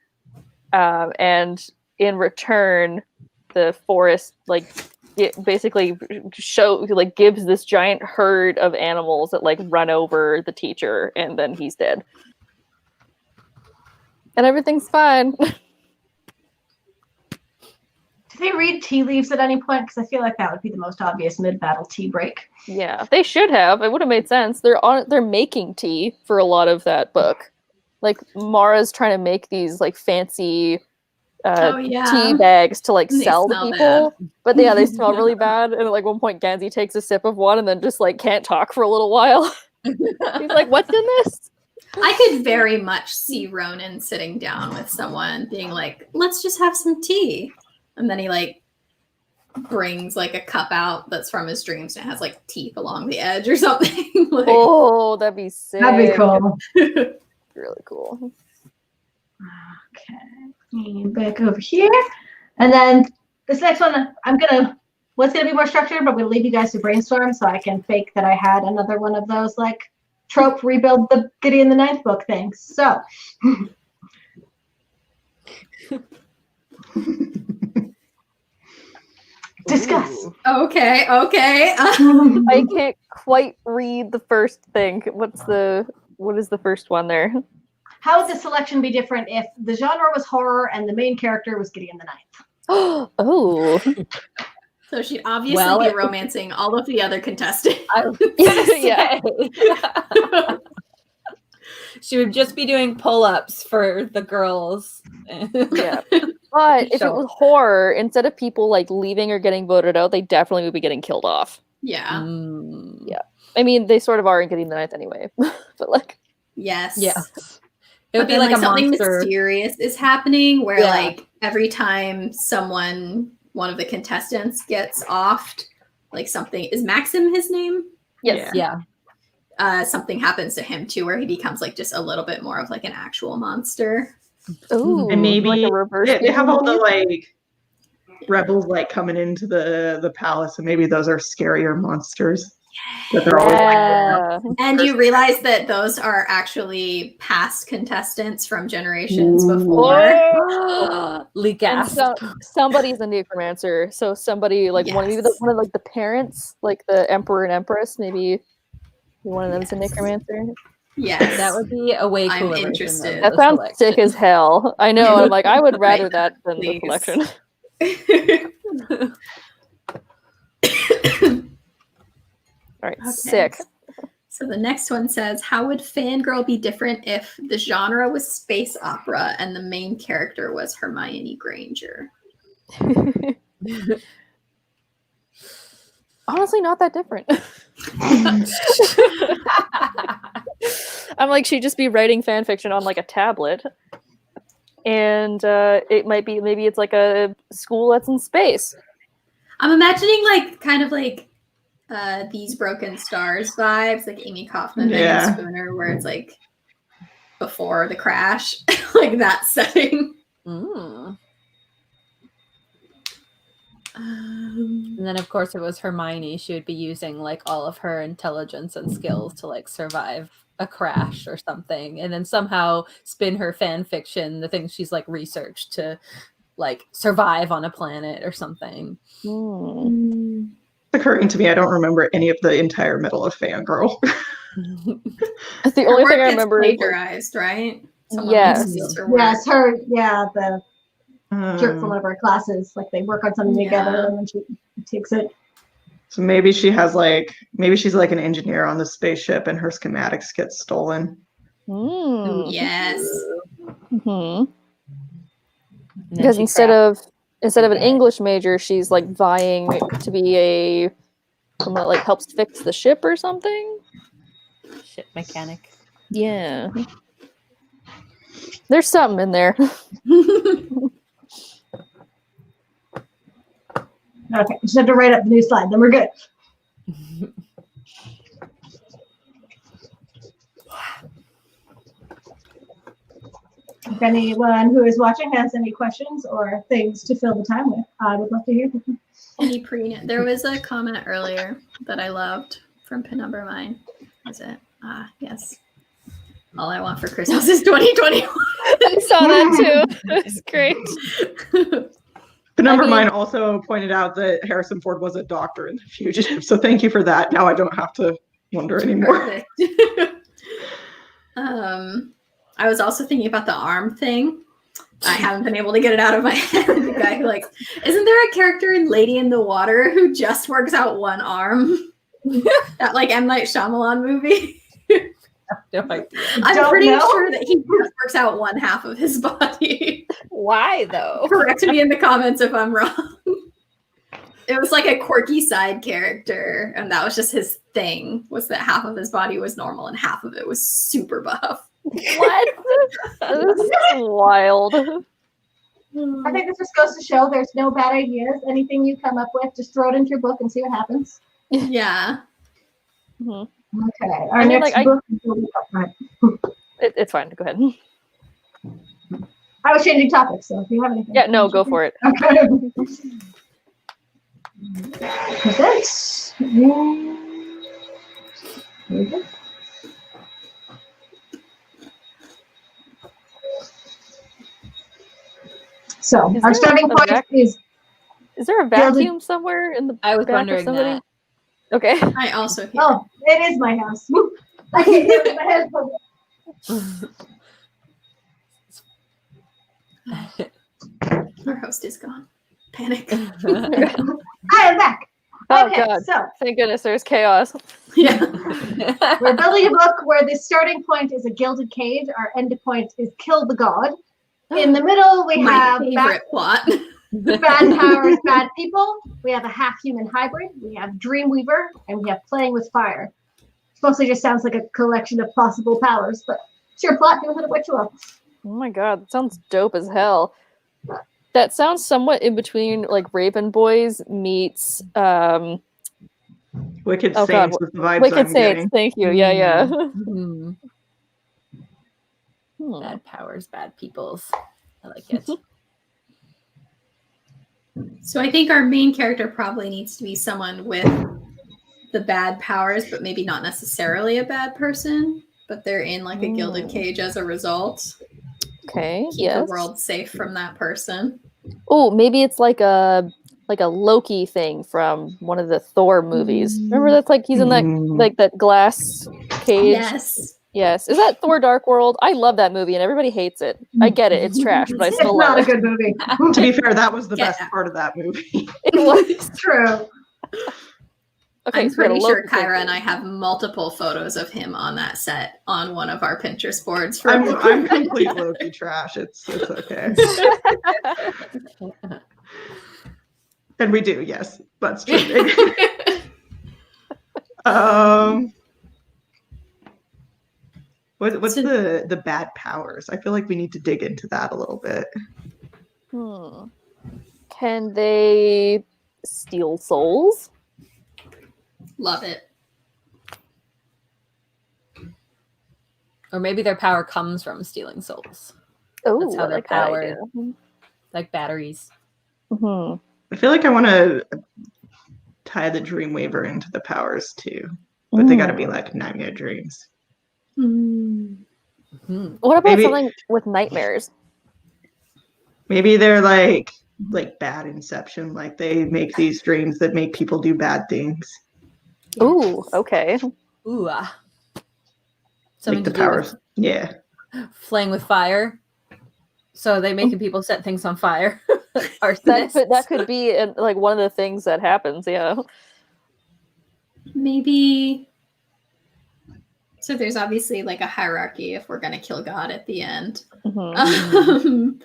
Speaker 5: and in return, the forest it basically gives this giant herd of animals that like run over the teacher, and then he's dead. And everything's fine.
Speaker 1: Did they read tea leaves at any point? Because I feel like that would be the most obvious mid-battle tea break.
Speaker 5: Yeah, they should have. It would have made sense. They're making tea for a lot of that book. Like Mara's trying to make these like fancy tea bags to like sell to people, but yeah, they smell really bad. And at like one point, Gansey takes a sip of one and then just like can't talk for a little while. He's like, "What's in this?"
Speaker 3: I could very much see Ronan sitting down with someone being like, let's just have some tea. And then he like brings like a cup out that's from his dreams and it has like teeth along the edge or something. Like,
Speaker 5: Oh, that'd be sick.
Speaker 1: That'd be cool.
Speaker 5: Really cool.
Speaker 1: Okay, back over here. And then this next one, was gonna be more structured, but we'll leave you guys to brainstorm so I can fake that I had another one of those like trope rebuild the Gideon the Ninth book things. So discuss.
Speaker 2: Ooh.
Speaker 3: okay.
Speaker 5: I can't quite read the first thing. What is the first one there?
Speaker 1: How would the selection be different if the genre was horror and the main character was Gideon the Ninth?
Speaker 5: Oh.
Speaker 3: So she'd obviously be romancing all of the other contestants.
Speaker 5: Yeah.
Speaker 2: She would just be doing pull-ups for the girls.
Speaker 5: Yeah. But if it was horror, instead of people like leaving or getting voted out, they definitely would be getting killed off.
Speaker 3: Yeah.
Speaker 5: Yeah. I mean, they sort of are in Getting the Ninth anyway. But like,
Speaker 3: Yes.
Speaker 2: Yeah. It would
Speaker 3: But
Speaker 2: be
Speaker 3: then,
Speaker 2: like a
Speaker 3: something
Speaker 2: monster.
Speaker 3: mysterious is happening where
Speaker 2: Yeah.
Speaker 3: like every time one of the contestants gets offed, like something is Maxim his name?
Speaker 5: yes.
Speaker 2: Yeah.
Speaker 3: Something happens to him too where he becomes like just a little bit more of like an actual monster.
Speaker 5: Ooh,
Speaker 4: And maybe
Speaker 5: like a reverse.
Speaker 4: they have all the like rebels like coming into the palace, and maybe those are scarier monsters. That they're always like,
Speaker 5: Yeah.
Speaker 3: And you realize that those are actually past contestants from generations
Speaker 4: Ooh.
Speaker 3: before.
Speaker 2: Leak
Speaker 5: And
Speaker 2: ass.
Speaker 5: so somebody's a necromancer. So somebody like one of like the parents, like the emperor and empress, maybe one of them's a necromancer.
Speaker 3: Yes.
Speaker 2: That would be a way
Speaker 3: I'm
Speaker 2: cooler version
Speaker 3: interested.
Speaker 2: of
Speaker 5: That
Speaker 2: the
Speaker 5: sounds
Speaker 2: selection.
Speaker 5: sick as hell. I know. I'm like, I would rather that than
Speaker 3: Please.
Speaker 5: the selection. All right,
Speaker 3: Okay.
Speaker 5: sick.
Speaker 3: So the next one says, how would Fangirl be different if the genre was space opera and the main character was Hermione Granger?
Speaker 5: Honestly, not that different. I'm like, she'd just be writing fan fiction on like a tablet. And it might be, maybe it's like a school that's in space.
Speaker 3: I'm imagining like kind of like These Broken Stars vibes, like Amy Kaufman,
Speaker 4: Yeah.
Speaker 3: Megan Spooner, where it's like before the crash, like that setting.
Speaker 2: Mm.
Speaker 3: Um,
Speaker 2: And then, of course, if it was Hermione, she would be using like all of her intelligence and skills to like survive a crash or something, and then somehow spin her fan fiction, the things she's like researched to like survive on a planet or something.
Speaker 5: Hmm.
Speaker 4: occurring to me, I don't remember any of the entire middle of Fangirl.
Speaker 5: That's the
Speaker 3: her
Speaker 5: only
Speaker 3: work
Speaker 5: thing I
Speaker 3: gets
Speaker 5: remember. Is, like,
Speaker 3: plagiarized, right?
Speaker 5: Yes.
Speaker 3: uses her work.
Speaker 1: Yes, the jerk from one of her classes. Like they work on something together and then she takes it.
Speaker 4: So maybe she's like an engineer on the spaceship, and her schematics get stolen.
Speaker 5: hmm.
Speaker 3: Yes.
Speaker 5: Hmm.
Speaker 2: And then
Speaker 5: Because
Speaker 2: she
Speaker 5: instead
Speaker 2: crafts-
Speaker 5: of an English major, she's like vying to be someone that like helps fix the ship or something.
Speaker 2: ship mechanic.
Speaker 5: Yeah. There's something in there.
Speaker 1: Okay, just have to write up the new slide, then we're good. If anyone who is watching has any questions or things to fill the time with, I would love to hear from them.
Speaker 3: Any There was a comment earlier that I loved from Pin Number Mine. Was it? Yes. All I want for Christmas is 2021.
Speaker 5: I saw that too. It's great.
Speaker 4: The number
Speaker 5: mean-
Speaker 4: mine also pointed out that Harrison Ford was a doctor in The Fugitive, so thank you for that. Now I don't have to wonder anymore.
Speaker 3: Perfect. I was also thinking about the arm thing. I haven't been able to get it out of my head. The guy who like, isn't there a character in Lady in the Water who just works out one arm? That like M. Night Shyamalan movie.
Speaker 2: No idea.
Speaker 3: I'm
Speaker 1: Don't
Speaker 3: pretty
Speaker 1: know.
Speaker 3: sure that he just works out one half of his body.
Speaker 2: Why though?
Speaker 3: Correct me in the comments if I'm wrong. It was like a quirky side character, and that was just his thing, was that half of his body was normal and half of it was super buff.
Speaker 5: What? That is wild.
Speaker 1: I think this just goes to show there's no bad ideas. Anything you come up with, just throw it into your book and see what happens.
Speaker 3: Yeah.
Speaker 5: Mhm.
Speaker 1: Okay. Our
Speaker 5: I mean,
Speaker 1: next
Speaker 5: like,
Speaker 1: book is going to be
Speaker 5: It's fine. Go ahead.
Speaker 1: I was changing topics, so if you have anything.
Speaker 5: Yeah, no, go for it.
Speaker 1: Okay. Present. So
Speaker 5: Is
Speaker 1: our
Speaker 5: there
Speaker 1: starting
Speaker 5: a
Speaker 1: point is
Speaker 5: Is there a vacuum somewhere in the
Speaker 2: I was
Speaker 5: back of
Speaker 2: wondering
Speaker 5: somebody?
Speaker 2: that.
Speaker 5: Okay.
Speaker 3: I also hear.
Speaker 1: oh, it is my house. I can hear it in my headphones.
Speaker 3: Our host is gone. Panic.
Speaker 1: I am back.
Speaker 5: Oh
Speaker 1: Okay,
Speaker 5: god.
Speaker 1: so
Speaker 5: Thank goodness there's chaos.
Speaker 3: Yeah.
Speaker 1: we're building a book where the starting point is a gilded cage. Our end point is kill the god. In the middle, we
Speaker 3: My
Speaker 1: have
Speaker 3: favorite plot.
Speaker 1: bad powers, bad people. We have a half-human hybrid. We have Dreamweaver, and we have playing with fire. It mostly just sounds like a collection of possible powers, but it's your plot. Do with it what you will.
Speaker 5: Oh my god, that sounds dope as hell. That sounds somewhat in between like Raven Boys meets
Speaker 4: Wicked
Speaker 5: Oh, God.
Speaker 4: Saints with the vibes
Speaker 5: Wicked
Speaker 4: I'm
Speaker 5: Saints.
Speaker 4: getting.
Speaker 5: Thank you. Yeah, yeah.
Speaker 2: Mhm.
Speaker 5: Hmm.
Speaker 2: Bad powers, bad peoples. I like it.
Speaker 3: So I think our main character probably needs to be someone with the bad powers, but maybe not necessarily a bad person, but they're in like a gilded cage as a result.
Speaker 5: Okay.
Speaker 3: Keep
Speaker 5: Yes.
Speaker 3: the world safe from that person.
Speaker 5: Oh, maybe it's like a Loki thing from one of the Thor movies. Remember that's like he's in that like that glass cage.
Speaker 3: Yes.
Speaker 5: Yes. Is that Thor Dark World? I love that movie and everybody hates it. I get it. It's trash, but I
Speaker 1: It's
Speaker 5: still
Speaker 1: not
Speaker 5: love
Speaker 1: a
Speaker 5: it.
Speaker 1: good movie.
Speaker 4: To be fair, that was the
Speaker 3: Get
Speaker 4: best
Speaker 3: out.
Speaker 4: part of that movie.
Speaker 5: It was.
Speaker 1: True.
Speaker 5: Okay,
Speaker 3: I'm
Speaker 5: so we got a
Speaker 3: pretty sure
Speaker 5: Loki thing.
Speaker 3: Kyra and I have multiple photos of him on that set on one of our Pinterest boards. For
Speaker 4: I'm complete Loki trash. It's okay. And we do, yes. That's true. What's the bad powers? I feel like we need to dig into that a little bit.
Speaker 5: Can they steal souls?
Speaker 3: Love it.
Speaker 2: Or maybe their power comes from stealing souls.
Speaker 5: Oh,
Speaker 2: That's how
Speaker 5: I
Speaker 2: they're
Speaker 5: like that
Speaker 2: powered.
Speaker 5: idea.
Speaker 2: Like batteries.
Speaker 5: Mhm.
Speaker 4: I feel like I want to tie the Dreamweaver into the powers too, but they got to be like nightmare dreams.
Speaker 2: Hmm.
Speaker 5: What about
Speaker 4: Maybe-
Speaker 5: something with nightmares?
Speaker 4: Maybe they're like bad Inception, like they make these dreams that make people do bad things.
Speaker 5: Ooh, okay.
Speaker 2: Ooh.
Speaker 4: Like
Speaker 2: Something
Speaker 4: the
Speaker 2: to do with
Speaker 4: powers. Yeah.
Speaker 2: playing with fire. So they making people set things on fire. Arsonists.
Speaker 5: That could be like one of the things that happens. Yeah.
Speaker 3: Maybe. So there's obviously like a hierarchy if we're going to kill God at the end.
Speaker 5: Mhm.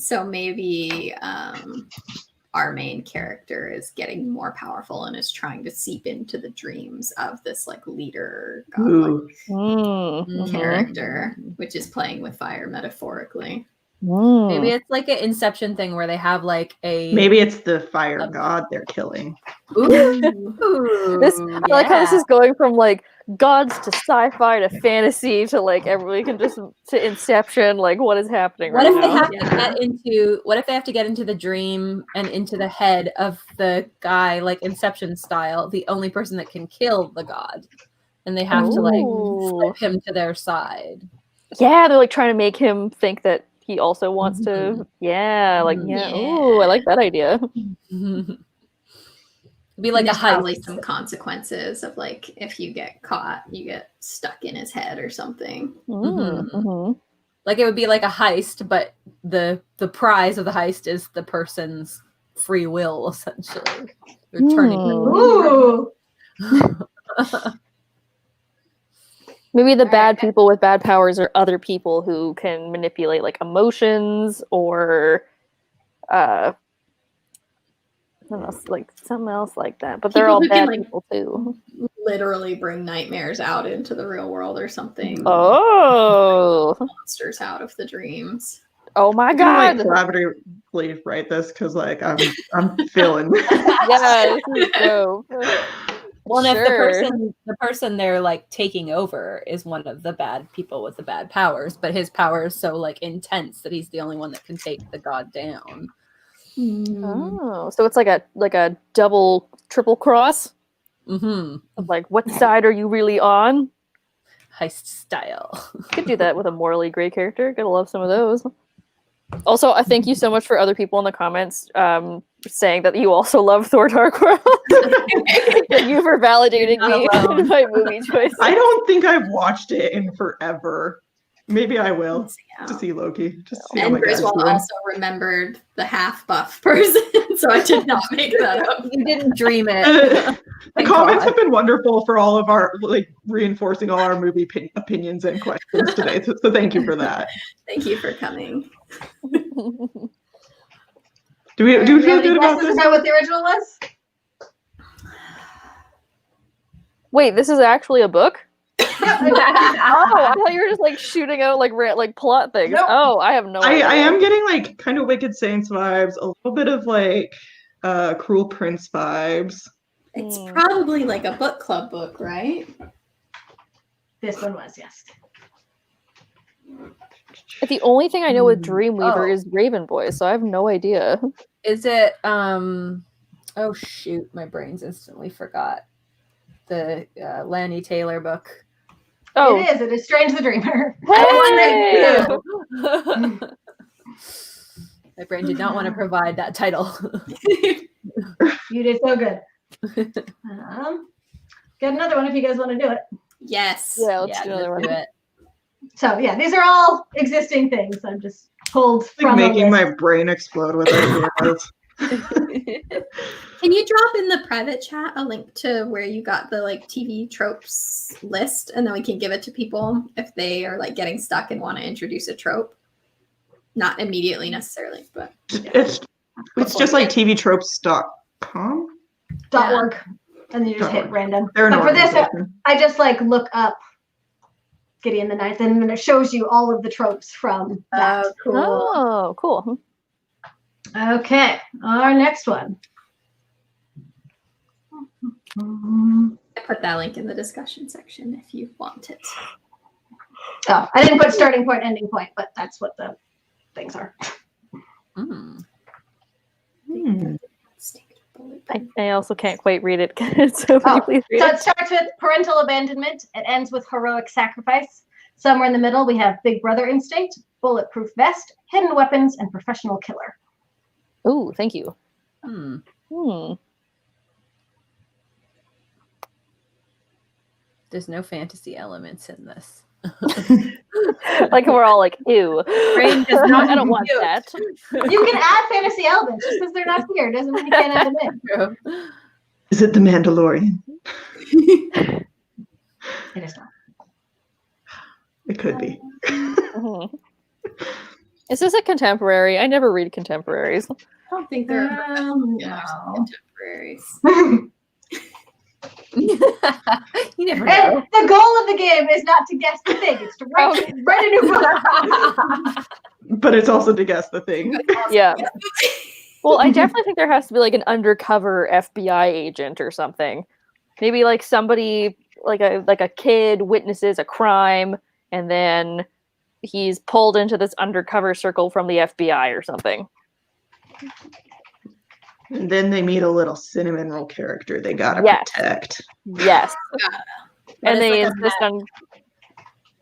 Speaker 3: So maybe our main character is getting more powerful and is trying to seep into the dreams of this like leader godlike
Speaker 5: Mm.
Speaker 3: character, which is playing with fire metaphorically.
Speaker 5: Mm.
Speaker 2: Maybe it's like an Inception thing where they have like a
Speaker 4: Maybe it's the fire god they're killing.
Speaker 2: Ooh,
Speaker 5: This I like how this is going from like gods to sci-fi to fantasy to like everybody can just to Inception. Like what is happening
Speaker 2: What
Speaker 5: right
Speaker 2: if they
Speaker 5: now?
Speaker 2: have to get into? What if they have to get into the dream and into the head of the guy, like Inception style, the only person that can kill the god, and they have to like
Speaker 5: Ooh.
Speaker 2: flip him to their side.
Speaker 5: Yeah, they're like trying to make him think that he also wants to. Yeah, like yeah. Ooh, I like that idea.
Speaker 2: Be like a
Speaker 3: There's probably
Speaker 2: heist.
Speaker 3: some consequences of like if you get caught, you get stuck in his head or something.
Speaker 5: Mm, mhm.
Speaker 2: Like it would be like a heist, but the prize of the heist is the person's free will, essentially. They're turning.
Speaker 1: Ooh.
Speaker 5: Maybe the
Speaker 1: All
Speaker 5: bad
Speaker 1: right.
Speaker 5: people with bad powers are other people who can manipulate like emotions or something else like that. But they're
Speaker 3: People
Speaker 5: all
Speaker 3: who can,
Speaker 5: bad
Speaker 3: like,
Speaker 5: people too.
Speaker 3: Literally bring nightmares out into the real world or something.
Speaker 5: Oh,
Speaker 3: Monsters out of the dreams.
Speaker 5: Oh my
Speaker 4: I can
Speaker 5: god!
Speaker 4: collaboratively write this because like I'm feeling.
Speaker 5: Yeah, this is dope.
Speaker 2: Well, and
Speaker 5: Sure.
Speaker 2: if the person they're like taking over is one of the bad people with the bad powers, but his power is so like intense that he's the only one that can take the god down.
Speaker 5: Oh, so it's like a double, triple cross?
Speaker 2: Mm-hmm.
Speaker 5: Of like, what side are you really on?
Speaker 2: Heist style.
Speaker 5: Could do that with a morally gray character. Gotta love some of those. Also, I thank you so much for other people in the comments saying that you also love Thor Dark World. Thank you for validating me in my movie choice.
Speaker 4: I don't think I've watched it in forever. Maybe I will to see Loki. Just see how
Speaker 3: And
Speaker 4: my dad's
Speaker 3: Griswold
Speaker 4: doing.
Speaker 3: also remembered the half buff person, so I did not make that up.
Speaker 2: You didn't dream it.
Speaker 4: The
Speaker 2: Thank
Speaker 4: comments
Speaker 2: God.
Speaker 4: have been wonderful for all of our like reinforcing all our movie opinions and questions today. So thank you for that.
Speaker 3: Thank you for coming.
Speaker 4: Do we feel good about this?
Speaker 1: About what the original was?
Speaker 5: Wait, this is actually a book?
Speaker 1: Yeah.
Speaker 5: Oh, I thought you were just like shooting out like plot things.
Speaker 1: Nope.
Speaker 5: Oh, I have no idea.
Speaker 4: I am getting like kind of Wicked Saints vibes, a little bit of like Cruel Prince vibes.
Speaker 3: It's probably like a book club book, right?
Speaker 1: This one was, yes.
Speaker 5: The only thing I know with Dreamweaver
Speaker 2: Oh.
Speaker 5: is Raven Boy, so I have no idea.
Speaker 2: Is it oh shoot, my brain's instantly forgot. The Lanny Taylor book.
Speaker 5: Oh,
Speaker 1: It is Strange the Dreamer.
Speaker 5: hey!
Speaker 2: My brain did not want to provide that title.
Speaker 1: You did so good. Get another one if you guys want to do it.
Speaker 3: Yes.
Speaker 5: Yeah, let's
Speaker 2: Yeah,
Speaker 5: do another
Speaker 2: let's
Speaker 5: one.
Speaker 2: do it.
Speaker 1: So yeah, these are all existing things. I'm just pulled
Speaker 4: Like
Speaker 1: from
Speaker 4: making
Speaker 1: a
Speaker 4: my
Speaker 1: list.
Speaker 4: brain explode with ideas.
Speaker 3: Can you drop in the private chat a link to where you got the like TV tropes list, and then we can give it to people if they are like getting stuck and want to introduce a trope? Not immediately necessarily, but
Speaker 4: It's just like tvtropes.com.
Speaker 1: .org, and then you just hit
Speaker 4: .org.
Speaker 1: random.
Speaker 4: They're an
Speaker 1: But for this,
Speaker 4: organization.
Speaker 1: I just like look up Gideon the Ninth, and then it shows you all of the tropes from that.
Speaker 3: cool.
Speaker 5: Oh, cool.
Speaker 1: Okay, our next one.
Speaker 3: I put that link in the discussion section if you want it.
Speaker 1: Oh, I didn't put starting point, ending point, but that's what the things are.
Speaker 2: Mm.
Speaker 5: I also can't quite read it. So
Speaker 1: Oh,
Speaker 5: please read
Speaker 1: So
Speaker 5: it.
Speaker 1: it starts with parental abandonment. It ends with heroic sacrifice. Somewhere in the middle, we have Big Brother instinct, bulletproof vest, hidden weapons, and professional killer.
Speaker 5: Ooh, thank you.
Speaker 2: Hmm. There's no fantasy elements in this.
Speaker 5: Like we're all like, ew.
Speaker 2: Brain does not
Speaker 5: I don't want
Speaker 2: compute.
Speaker 5: that.
Speaker 1: You can add fantasy elements just because they're not here. Doesn't mean you can't add them in.
Speaker 2: True.
Speaker 4: Is it the Mandalorian?
Speaker 1: It is not.
Speaker 4: It could be.
Speaker 5: Mhm. Is this a contemporary? I never read contemporaries.
Speaker 3: I don't think there are
Speaker 1: No.
Speaker 3: contemporaries.
Speaker 2: You never know.
Speaker 1: And the goal of the game is not to guess the thing; it's to write a new book.
Speaker 4: But it's also to guess the thing.
Speaker 5: Yeah. Well, I definitely think there has to be like an undercover FBI agent or something. Maybe like somebody like a kid witnesses a crime and then he's pulled into this undercover circle from the FBI or something.
Speaker 4: And then they meet a little cinnamon roll character they gotta
Speaker 5: Yes.
Speaker 4: protect.
Speaker 5: Yes.
Speaker 2: But
Speaker 5: And
Speaker 2: it's
Speaker 5: they
Speaker 2: like a
Speaker 5: insist on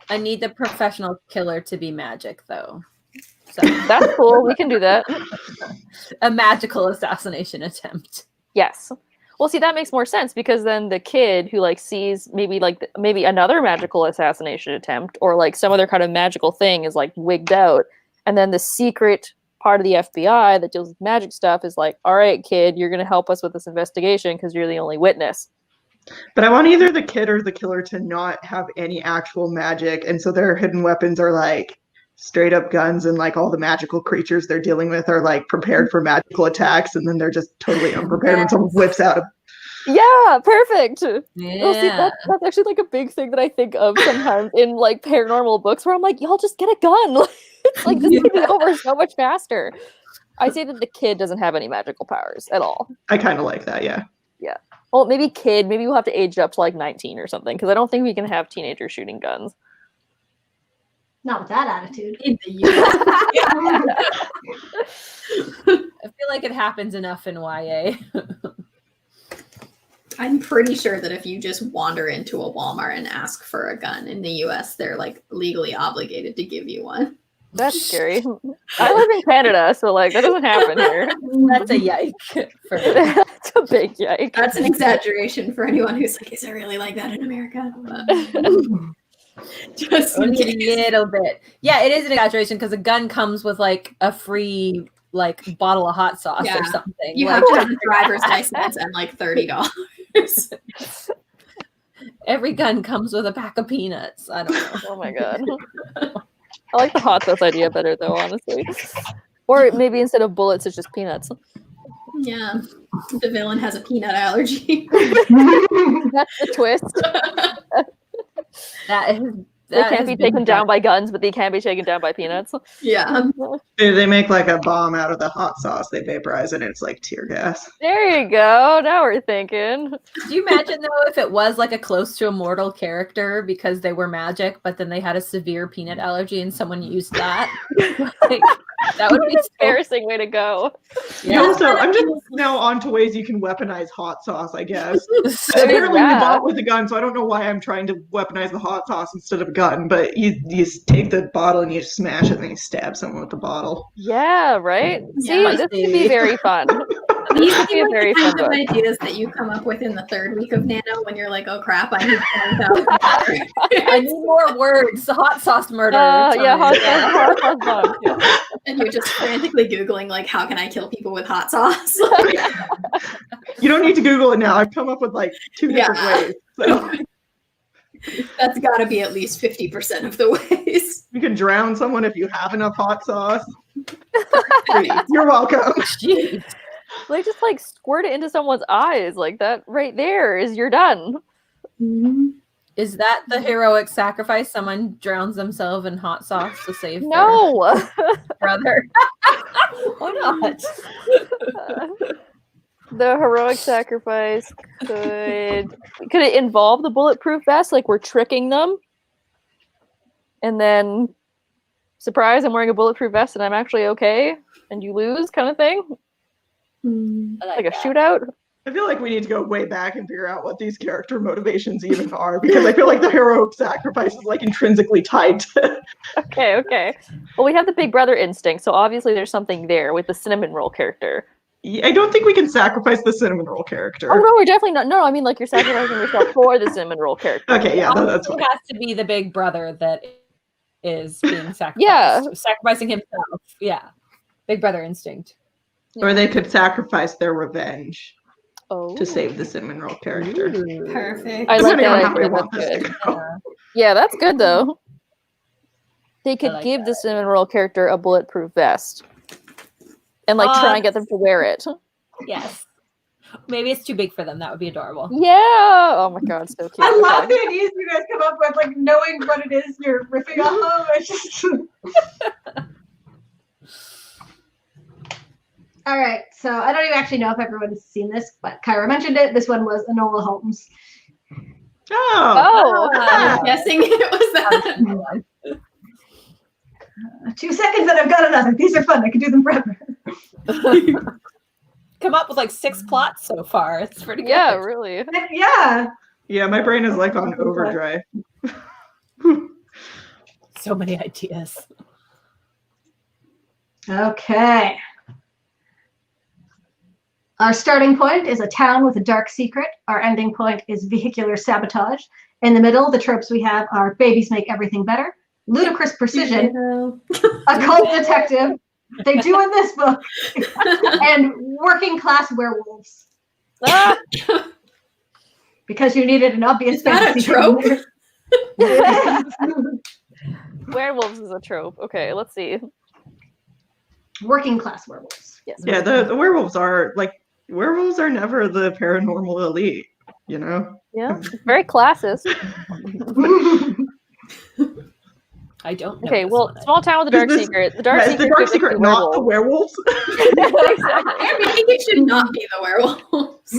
Speaker 2: I need the professional killer to be magic, though. So
Speaker 5: that's cool. We can do that.
Speaker 2: a magical assassination attempt.
Speaker 5: Yes. Well, see, that makes more sense because then the kid who like sees maybe another magical assassination attempt or like some other kind of magical thing is like wigged out, and then the secret part of the FBI that deals with magic stuff is like, all right, kid, you're going to help us with this investigation because you're the only witness.
Speaker 4: But I want either the kid or the killer to not have any actual magic, and so their hidden weapons are like straight up guns, and like all the magical creatures they're dealing with are like prepared for magical attacks, and then they're just totally unprepared when someone whips out
Speaker 5: Yeah, perfect. Well, see,
Speaker 2: Yeah.
Speaker 5: that's actually like a big thing that I think of sometimes in like paranormal books where I'm like, y'all just get a gun. It's like this could be over so much faster. I say that the kid doesn't have any magical powers at all.
Speaker 4: I kind of like that. Yeah.
Speaker 5: Well, maybe kid. Maybe we'll have to age it up to like 19 or something because I don't think we can have teenagers shooting guns.
Speaker 1: Not with that attitude.
Speaker 3: In the US.
Speaker 2: I feel like it happens enough in YA.
Speaker 3: I'm pretty sure that if you just wander into a Walmart and ask for a gun in the US, they're like legally obligated to give you one.
Speaker 5: That's scary. I live in Canada, so like that doesn't happen here.
Speaker 2: That's a yike. For me.
Speaker 5: That's a big yike.
Speaker 3: That's an exaggeration for anyone who's like, is it really like that in America? But just in
Speaker 2: Only
Speaker 3: case.
Speaker 2: a little bit. Yeah, it is an exaggeration because a gun comes with like a free like bottle of hot sauce
Speaker 3: Yeah.
Speaker 2: or something.
Speaker 3: You
Speaker 2: like,
Speaker 3: have to have a driver's license and like $30.
Speaker 2: every gun comes with a pack of peanuts. I don't know.
Speaker 5: Oh my god. I like the hot sauce idea better though, honestly. Or maybe instead of bullets, it's just peanuts.
Speaker 3: Yeah. The villain has a peanut allergy.
Speaker 5: That's the twist. They
Speaker 2: That
Speaker 5: can't
Speaker 2: has
Speaker 5: be
Speaker 2: been
Speaker 5: taken down
Speaker 2: done.
Speaker 5: by guns, but they can be taken down by peanuts.
Speaker 3: Yeah.
Speaker 4: They make like a bomb out of the hot sauce. They vaporize it, and it's like tear gas.
Speaker 5: There you go. Now we're thinking.
Speaker 2: Do you imagine though if it was like a close to immortal character because they were magic, but then they had a severe peanut allergy and someone used that? Like, that would be so
Speaker 5: Embarrassing way to go.
Speaker 4: You also, I'm just now on to ways you can weaponize hot sauce, I guess.
Speaker 2: so
Speaker 4: Apparently we
Speaker 5: yeah.
Speaker 4: bought with a gun, so I don't know why I'm trying to weaponize the hot sauce instead of a gun, but you take the bottle and you smash it and then you stab someone with the bottle.
Speaker 5: Yeah, right? See,
Speaker 3: Yeah.
Speaker 5: this could be very fun.
Speaker 3: These
Speaker 5: This could be
Speaker 3: seem
Speaker 5: a
Speaker 3: like
Speaker 5: very
Speaker 3: the
Speaker 5: fun
Speaker 3: kinds of
Speaker 5: book.
Speaker 3: ideas that you come up with in the third week of Nano when you're like, oh crap, I need $20,000.
Speaker 2: I need more words. Hot sauce murder.
Speaker 5: Yeah, hot
Speaker 2: Sorry.
Speaker 5: sauce, hot sauce bomb.
Speaker 3: And you're just frantically Googling, like, how can I kill people with hot sauce?
Speaker 4: You don't need to Google it now. I've come up with like 2 different
Speaker 3: Yeah.
Speaker 4: ways. So
Speaker 3: That's got to be at least 50% of the ways.
Speaker 4: you can drown someone if you have enough hot sauce. Please, you're welcome.
Speaker 2: Jeez.
Speaker 5: Like just like squirt it into someone's eyes. Like that right there is you're done.
Speaker 2: Is that the heroic sacrifice? Someone drowns themselves in hot sauce to save
Speaker 5: No.
Speaker 2: their brother. Why not?
Speaker 5: The heroic sacrifice could it involve the bulletproof vest? Like we're tricking them, and then surprise, I'm wearing a bulletproof vest and I'm actually okay, and you lose, kind of thing,
Speaker 2: I
Speaker 5: like a
Speaker 2: that.
Speaker 5: shootout.
Speaker 4: I feel like we need to go way back and figure out what these character motivations even are, because I feel like the heroic sacrifice is like intrinsically tied to.
Speaker 5: Okay. Well, we have the big brother instinct, so obviously there's something there with the cinnamon roll character.
Speaker 4: I don't think we can sacrifice the cinnamon roll character.
Speaker 5: Oh no, we're definitely not. No, I mean like you're sacrificing yourself for the cinnamon roll character.
Speaker 4: Okay, yeah, that's
Speaker 2: Obviously
Speaker 4: fine.
Speaker 2: it has to be the big brother that is being sacrificed.
Speaker 5: Yeah.
Speaker 2: Sacrificing himself. Yeah. Big brother instinct.
Speaker 4: Or they could sacrifice their revenge
Speaker 5: Oh.
Speaker 4: to save the cinnamon roll character.
Speaker 3: Perfect.
Speaker 5: I like
Speaker 4: Depending on
Speaker 5: that
Speaker 4: how we
Speaker 5: idea.
Speaker 4: want
Speaker 5: That's
Speaker 4: this
Speaker 5: good.
Speaker 4: to go.
Speaker 5: Yeah, that's good though. They could
Speaker 2: like
Speaker 5: give the
Speaker 2: that.
Speaker 5: cinnamon roll character a bulletproof vest, and like try and get them to wear it.
Speaker 2: Yes. Maybe it's too big for them. That would be adorable.
Speaker 5: Yeah. Oh my god, so cute.
Speaker 1: I love
Speaker 5: Okay.
Speaker 1: the ideas you guys come up with, like knowing what it is you're riffing off of. It's just... All right, so I don't even actually know if everyone has seen this, but Kyra mentioned it. This one was Enola Holmes.
Speaker 4: Oh,
Speaker 5: Oh.
Speaker 3: I'm guessing it was that.
Speaker 1: 2 seconds and I've got another. These are fun. I can do them forever.
Speaker 2: Come up with like 6 plots so far. It's pretty good.
Speaker 5: Yeah, really.
Speaker 1: Yeah.
Speaker 4: yeah, my brain is like on overdrive.
Speaker 2: So many ideas.
Speaker 1: Okay. Our starting point is a town with a dark secret. Our ending point is vehicular sabotage. In the middle, the tropes we have are babies make everything better, ludicrous precision, a cult detective, they do in this book, and working class werewolves.
Speaker 5: Ah,
Speaker 1: Because you needed an obvious
Speaker 3: Is that a
Speaker 1: fantasy
Speaker 3: trope?
Speaker 1: thing there.
Speaker 5: werewolves is a trope. Okay, let's see.
Speaker 1: Working class werewolves.
Speaker 5: Yes.
Speaker 4: Yeah, the werewolves are like Werewolves are never the paranormal elite, you know?
Speaker 5: Yeah, very classist.
Speaker 2: I don't know.
Speaker 5: Okay,
Speaker 2: this
Speaker 5: well,
Speaker 2: one.
Speaker 5: small town with a dark
Speaker 4: Is this-
Speaker 5: secret. The dark
Speaker 4: Is
Speaker 5: secret.
Speaker 4: the dark
Speaker 5: could be
Speaker 4: secret not the
Speaker 5: werewolf.
Speaker 4: werewolves?
Speaker 5: Exactly.
Speaker 3: I think it should not be the werewolves.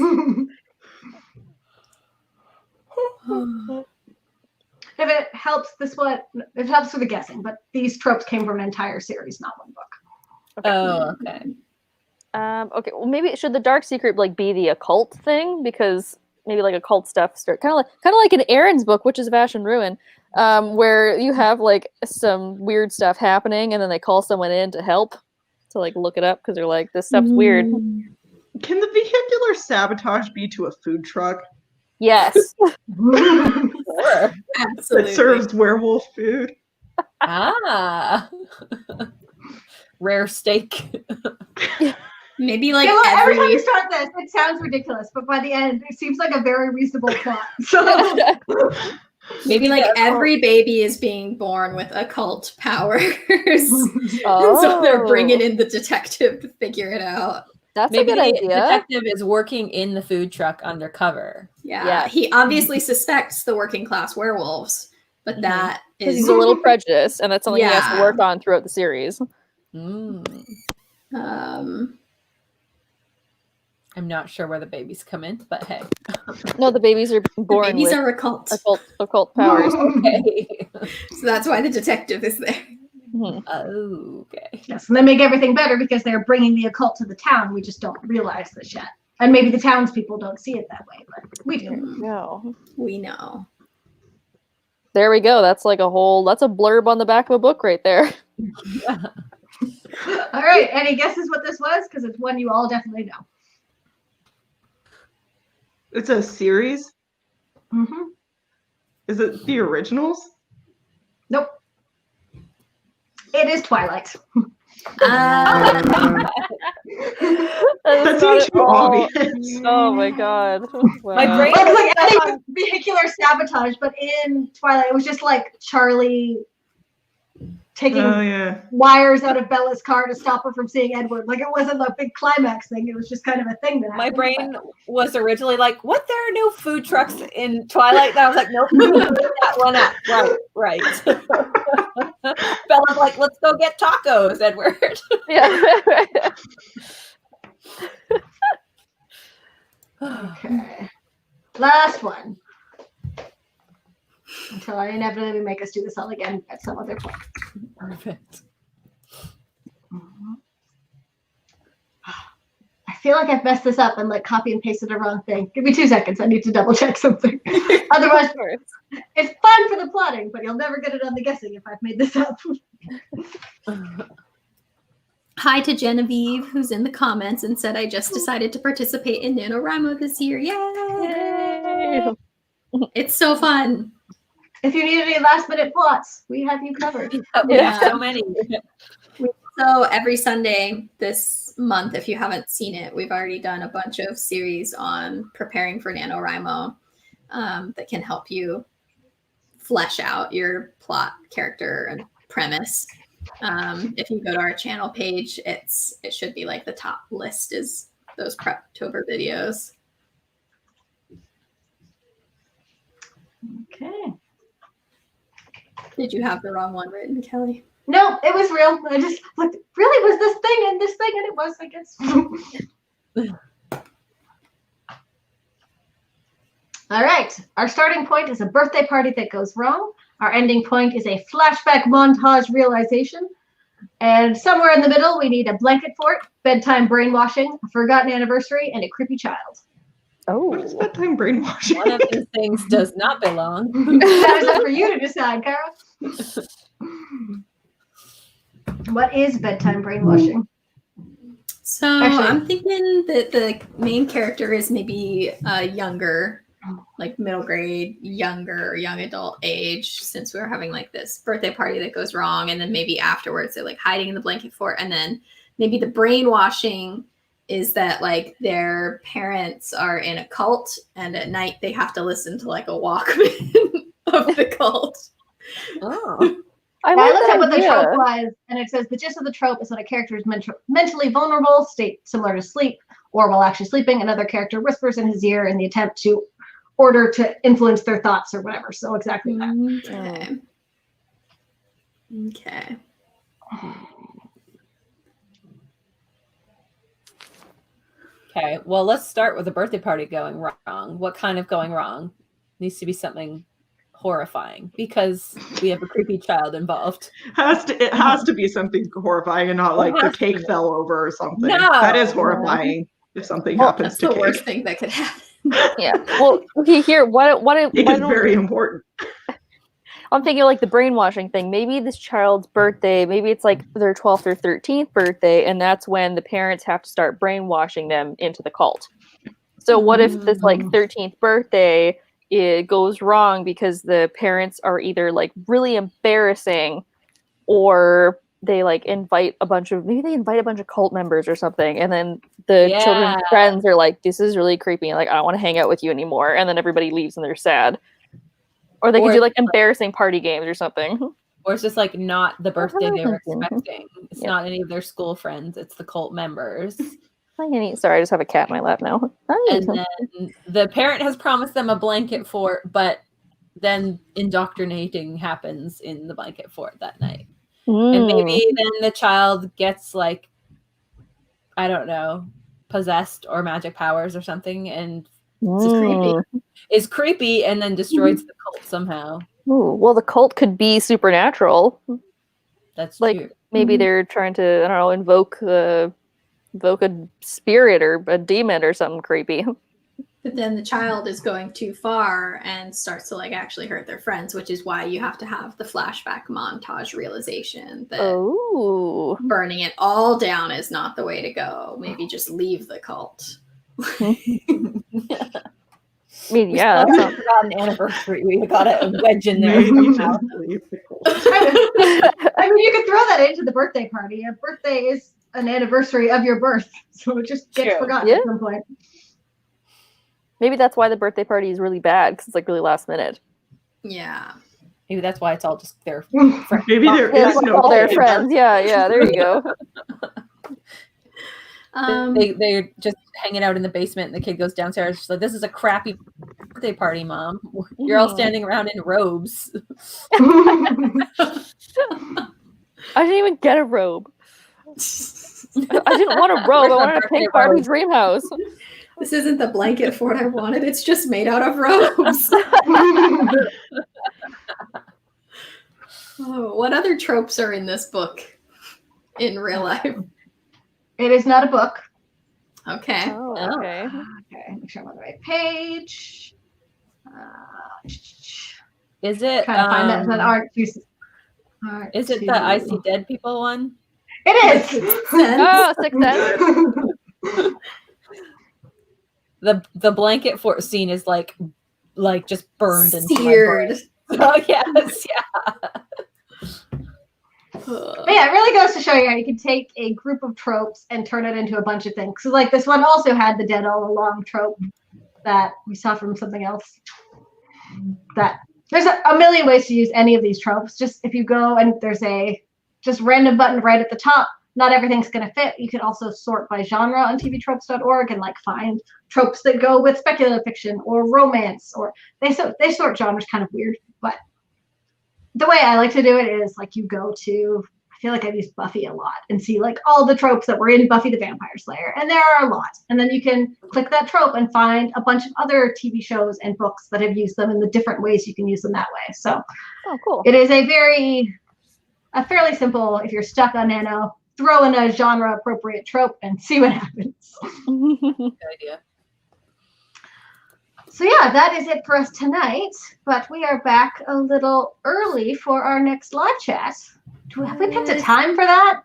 Speaker 1: If it helps, it helps with the guessing, but these tropes came from an entire series, not one book.
Speaker 2: Oh, okay.
Speaker 5: Okay, well, maybe should the dark secret like be the occult thing, because maybe like occult stuff start kind of like in Aaron's book, Witches of Ash and Ruin, where you have like some weird stuff happening, and then they call someone in to help to like look it up because they're like, this stuff's weird.
Speaker 4: Can the vehicular sabotage be to a food truck
Speaker 5: Yes.
Speaker 2: Sure.
Speaker 3: Absolutely.
Speaker 4: that serves werewolf food?
Speaker 2: Ah. Rare steak.
Speaker 3: Maybe like
Speaker 1: Yeah, well, every time
Speaker 3: every
Speaker 1: you start this, it sounds ridiculous, but by the end, it seems like a very reasonable plot. So
Speaker 3: maybe like
Speaker 2: Yeah,
Speaker 3: every baby is being born with occult powers.
Speaker 5: Oh,
Speaker 3: So they're bringing in the detective to figure it out.
Speaker 5: That's
Speaker 2: maybe
Speaker 5: a good
Speaker 2: the
Speaker 5: idea.
Speaker 2: detective is working in the food truck undercover.
Speaker 3: Yeah.
Speaker 5: Yeah.
Speaker 3: He obviously suspects the working class werewolves, but
Speaker 2: Mhm.
Speaker 3: that
Speaker 5: Because
Speaker 3: is
Speaker 5: he's a little prejudiced, and that's something he has to
Speaker 3: Yeah.
Speaker 5: work on throughout the series.
Speaker 2: Mm.
Speaker 3: um
Speaker 2: I'm not sure where the babies come in, but hey.
Speaker 5: No, the babies are
Speaker 3: the
Speaker 5: born
Speaker 3: babies
Speaker 5: with
Speaker 3: are occult.
Speaker 5: occult powers.
Speaker 2: Okay.
Speaker 3: So that's why the detective is there.
Speaker 5: Mhm.
Speaker 2: Okay.
Speaker 1: yes, and they make everything better because they're bringing the occult to the town. We just don't realize this yet, and maybe the townspeople don't see it that way, but we do.
Speaker 5: No.
Speaker 3: We know.
Speaker 5: There we go. That's like that's a blurb on the back of a book right there.
Speaker 1: All right, any guesses what this was? Because it's one you all definitely know.
Speaker 4: It's a series?
Speaker 1: Mm-hmm.
Speaker 4: Is it the originals?
Speaker 1: Nope. It is Twilight.
Speaker 4: That
Speaker 5: That's not
Speaker 4: seems
Speaker 5: at
Speaker 4: too
Speaker 5: all-
Speaker 4: obvious.
Speaker 5: Oh my god.
Speaker 2: My
Speaker 5: Wow.
Speaker 2: brain-
Speaker 1: Well, it's like any vehicular sabotage, but in Twilight, it was just like Charlie taking
Speaker 4: Oh, yeah.
Speaker 1: wires out of Bella's car to stop her from seeing Edward. Like, it wasn't a big climax thing. It was just kind of a thing that
Speaker 2: My
Speaker 1: happened.
Speaker 2: brain was originally like, what? There are no food trucks in Twilight? And I was like, nope, that one up. Right. Bella's like, let's go get tacos, Edward.
Speaker 5: Yeah.
Speaker 1: Okay. Last one. Until I inevitably make us do this all again at some other point.
Speaker 2: Perfect.
Speaker 1: I feel like I've messed this up and like copy and pasted the wrong thing. Give me 2 seconds. I need to double check something. Otherwise, it's fun for the plotting, but you'll never get it on the guessing if I've made this up.
Speaker 3: Hi to Genevieve, who's in the comments and said, I just decided to participate in NaNoWriMo this year. Yay!
Speaker 5: Yay.
Speaker 3: It's so fun.
Speaker 1: If you need any last minute plots, we have you covered.
Speaker 2: We have so many.
Speaker 3: So every Sunday this month, if you haven't seen it, we've already done a bunch of series on preparing for NaNoWriMo that can help you flesh out your plot, character, and premise. If you go to our channel page, it should be like the top list is those Preptober videos.
Speaker 1: Okay.
Speaker 3: Did you have the wrong one written, Kelly?
Speaker 1: No, it was real. I just looked, really was this thing and this thing, and it was, I guess. All right. Our starting point is a birthday party that goes wrong. Our ending point is a flashback montage realization. And somewhere in the middle, we need a blanket fort, bedtime brainwashing, a forgotten anniversary, and a creepy child.
Speaker 4: What is
Speaker 5: Oh.
Speaker 4: bedtime brainwashing?
Speaker 2: One of these things does not belong.
Speaker 1: That is up for you to decide, Kara. What is bedtime brainwashing?
Speaker 3: So
Speaker 1: Actually-
Speaker 3: I'm thinking that the main character is maybe younger, like middle grade, younger, young adult age, since we're having like this birthday party that goes wrong. And then maybe afterwards they're like hiding in the blanket fort. And then maybe the brainwashing is that like their parents are in a cult and at night they have to listen to like a Walkman of the cult.
Speaker 2: Oh.
Speaker 5: I
Speaker 1: I
Speaker 5: like
Speaker 1: looked
Speaker 5: that
Speaker 1: up what the
Speaker 5: idea.
Speaker 1: trope was, and it says the gist of the trope is when a character is mentally vulnerable, state similar to sleep, or while actually sleeping, another character whispers in his ear in the attempt to order to influence their thoughts or whatever. So exactly that.
Speaker 3: Okay.
Speaker 2: Okay, well, let's start with a birthday party going wrong. What kind of going wrong? Needs to be something horrifying because we have a creepy child involved.
Speaker 4: It has to be something horrifying and not like the cake fell over or something.
Speaker 2: No.
Speaker 4: That is horrifying if something
Speaker 3: Well,
Speaker 4: happens
Speaker 3: that's
Speaker 4: to
Speaker 3: the
Speaker 4: cake.
Speaker 3: worst thing that could happen.
Speaker 5: Yeah. Well, okay, here,
Speaker 4: Cake is very important.
Speaker 5: I'm thinking like the brainwashing thing. Maybe this child's birthday, maybe it's like their 12th or 13th birthday, and that's when the parents have to start brainwashing them into the cult. So what if this like 13th birthday, it goes wrong because the parents are either like really embarrassing, or they like invite a bunch of cult members or something, and then the children's friends are like, this is really creepy, like I don't want to hang out with you anymore, and then everybody leaves and they're sad. Or they could do like embarrassing party games or something.
Speaker 2: Or it's just like not the birthday they were expecting. It's not any of their school friends. It's the cult members.
Speaker 5: Sorry, I just have a cat in my lap now.
Speaker 2: And then the parent has promised them a blanket fort, but then indoctrinating happens in the blanket fort that night. And maybe then the child gets like, I don't know, possessed or magic powers or something, and is creepy and then destroys the cult somehow.
Speaker 5: Ooh, well, the cult could be supernatural.
Speaker 2: That's
Speaker 5: like
Speaker 2: true.
Speaker 5: Maybe they're trying to, I don't know, invoke a spirit or a demon or something creepy.
Speaker 3: But then the child is going too far and starts to like actually hurt their friends, which is why you have to have the flashback montage realization that burning it all down is not the way to go. Maybe just leave the cult.
Speaker 5: I mean, yeah,
Speaker 2: that's not an anniversary. We got a wedge in there.
Speaker 1: I mean, you could throw that into the birthday party. A birthday is an anniversary of your birth, so it just gets forgotten at some point.
Speaker 5: Maybe that's why the birthday party is really bad, because it's like really last minute.
Speaker 3: Yeah.
Speaker 2: Maybe that's why it's all just their
Speaker 4: friends. Maybe there is no
Speaker 5: all their friends. Yeah, there you go.
Speaker 2: They're just hanging out in the basement, and the kid goes downstairs. She's like, "This is a crappy birthday party, Mom. You're all standing around in robes."
Speaker 5: I didn't even get a robe. I didn't want a robe. I wanted a pink Barbie dream house.
Speaker 3: This isn't the blanket fort I wanted. It's just made out of robes. What other tropes are in this book in real life?
Speaker 1: It is not a book.
Speaker 3: Okay.
Speaker 5: Okay.
Speaker 1: Okay. Make sure I'm on the right page.
Speaker 2: Is it?
Speaker 1: Trying to find that art.
Speaker 2: Is it the I See Dead People one?
Speaker 1: It is.
Speaker 5: Sixth Sense.
Speaker 2: The blanket fort scene is like just burned and
Speaker 3: seared.
Speaker 2: Oh yes, yeah.
Speaker 1: But yeah, it really goes to show you how you can take a group of tropes and turn it into a bunch of things. So like this one also had the dead all along trope that we saw from something else. That there's a million ways to use any of these tropes. Just if you go and there's a just random button right at the top, not everything's going to fit. You can also sort by genre on tvtropes.org and like find tropes that go with speculative fiction or romance, or they sort genres kind of weird. But the way I like to do it is like you go to, I feel like I've used Buffy a lot and see like all the tropes that were in Buffy the Vampire Slayer, and there are a lot. And then you can click that trope and find a bunch of other TV shows and books that have used them in the different ways you can use them that way. So
Speaker 5: cool.
Speaker 1: It is a fairly simple, if you're stuck on Nano, throw in a genre appropriate trope and see what happens.
Speaker 2: Good idea.
Speaker 1: So yeah, that is it for us tonight, but we are back a little early for our next live chat. Have we picked a time for that?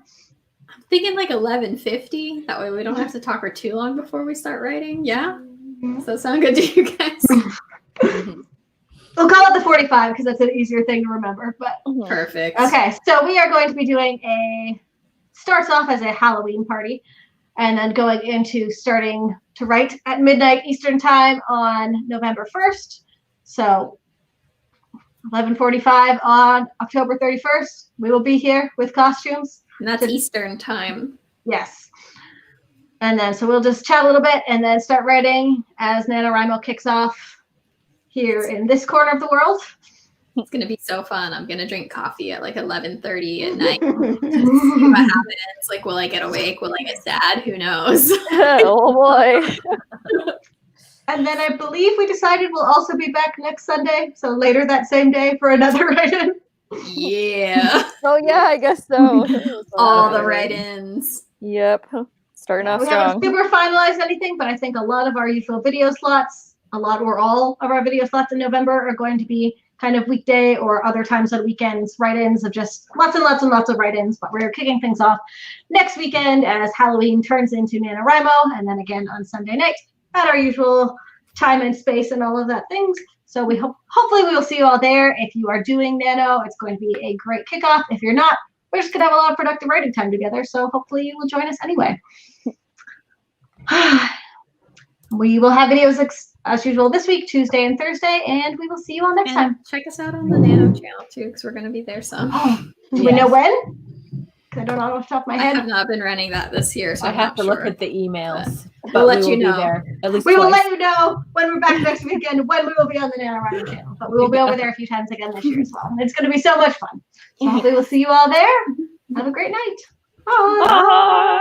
Speaker 3: I'm thinking like 11:50. That way we don't have to talk for too long before we start writing. Yeah? Does that sound good to you guys?
Speaker 1: We'll call it the 45 because that's an easier thing to remember. But
Speaker 3: perfect.
Speaker 1: Okay, so we are going to be doing starts off as a Halloween party, and then going into starting to write at midnight Eastern time on November 1st. So 11:45 on October 31st. We will be here with costumes.
Speaker 3: And that's Eastern time.
Speaker 1: Yes. And then, so we'll just chat a little bit and then start writing as NaNoWriMo kicks off here in this corner of the world.
Speaker 3: It's going to be so fun. I'm going to drink coffee at like 11:30 at night. See what happens. Like, will I get awake? Will I get sad? Who knows?
Speaker 5: Oh boy.
Speaker 1: And then I believe we decided we'll also be back next Sunday. So later that same day for another write-in.
Speaker 3: Yeah.
Speaker 5: Oh yeah, I guess so.
Speaker 3: All the write-ins.
Speaker 5: Yep. Starting off
Speaker 1: We
Speaker 5: strong.
Speaker 1: haven't super finalized anything, but I think a lot of our usual video slots, a lot or all of our video slots in November are going to be kind of weekday or other times on weekends, write-ins of just lots and lots and lots of write-ins. But we're kicking things off next weekend as Halloween turns into NaNoWriMo, and then again on Sunday night at our usual time and space and all of that things. So we hopefully we will see you all there. If you are doing Nano, it's going to be a great kickoff. If you're not, we're just gonna have a lot of productive writing time together. So hopefully you will join us anyway. We will have videos as usual this week, Tuesday and Thursday, and we will see you all next time.
Speaker 3: Check us out on the Nano channel too, because we're going to be there some.
Speaker 1: Oh, do we know when? I don't know off the top of my
Speaker 3: I
Speaker 1: head.
Speaker 3: have not been running that this year, so
Speaker 2: I
Speaker 3: I'm
Speaker 2: have
Speaker 3: not
Speaker 2: to
Speaker 3: sure.
Speaker 2: look at the emails.
Speaker 3: We'll
Speaker 2: But
Speaker 3: let
Speaker 2: we
Speaker 3: you
Speaker 2: will be
Speaker 3: know.
Speaker 2: there at least
Speaker 1: We will
Speaker 2: twice.
Speaker 1: let you know when we're back next weekend when we will be on the NaNoWriMo channel. But we will be over there a few times again this year as well. And it's going to be so much fun. So hopefully we'll see you all there. Have a great night. Bye.
Speaker 5: Bye.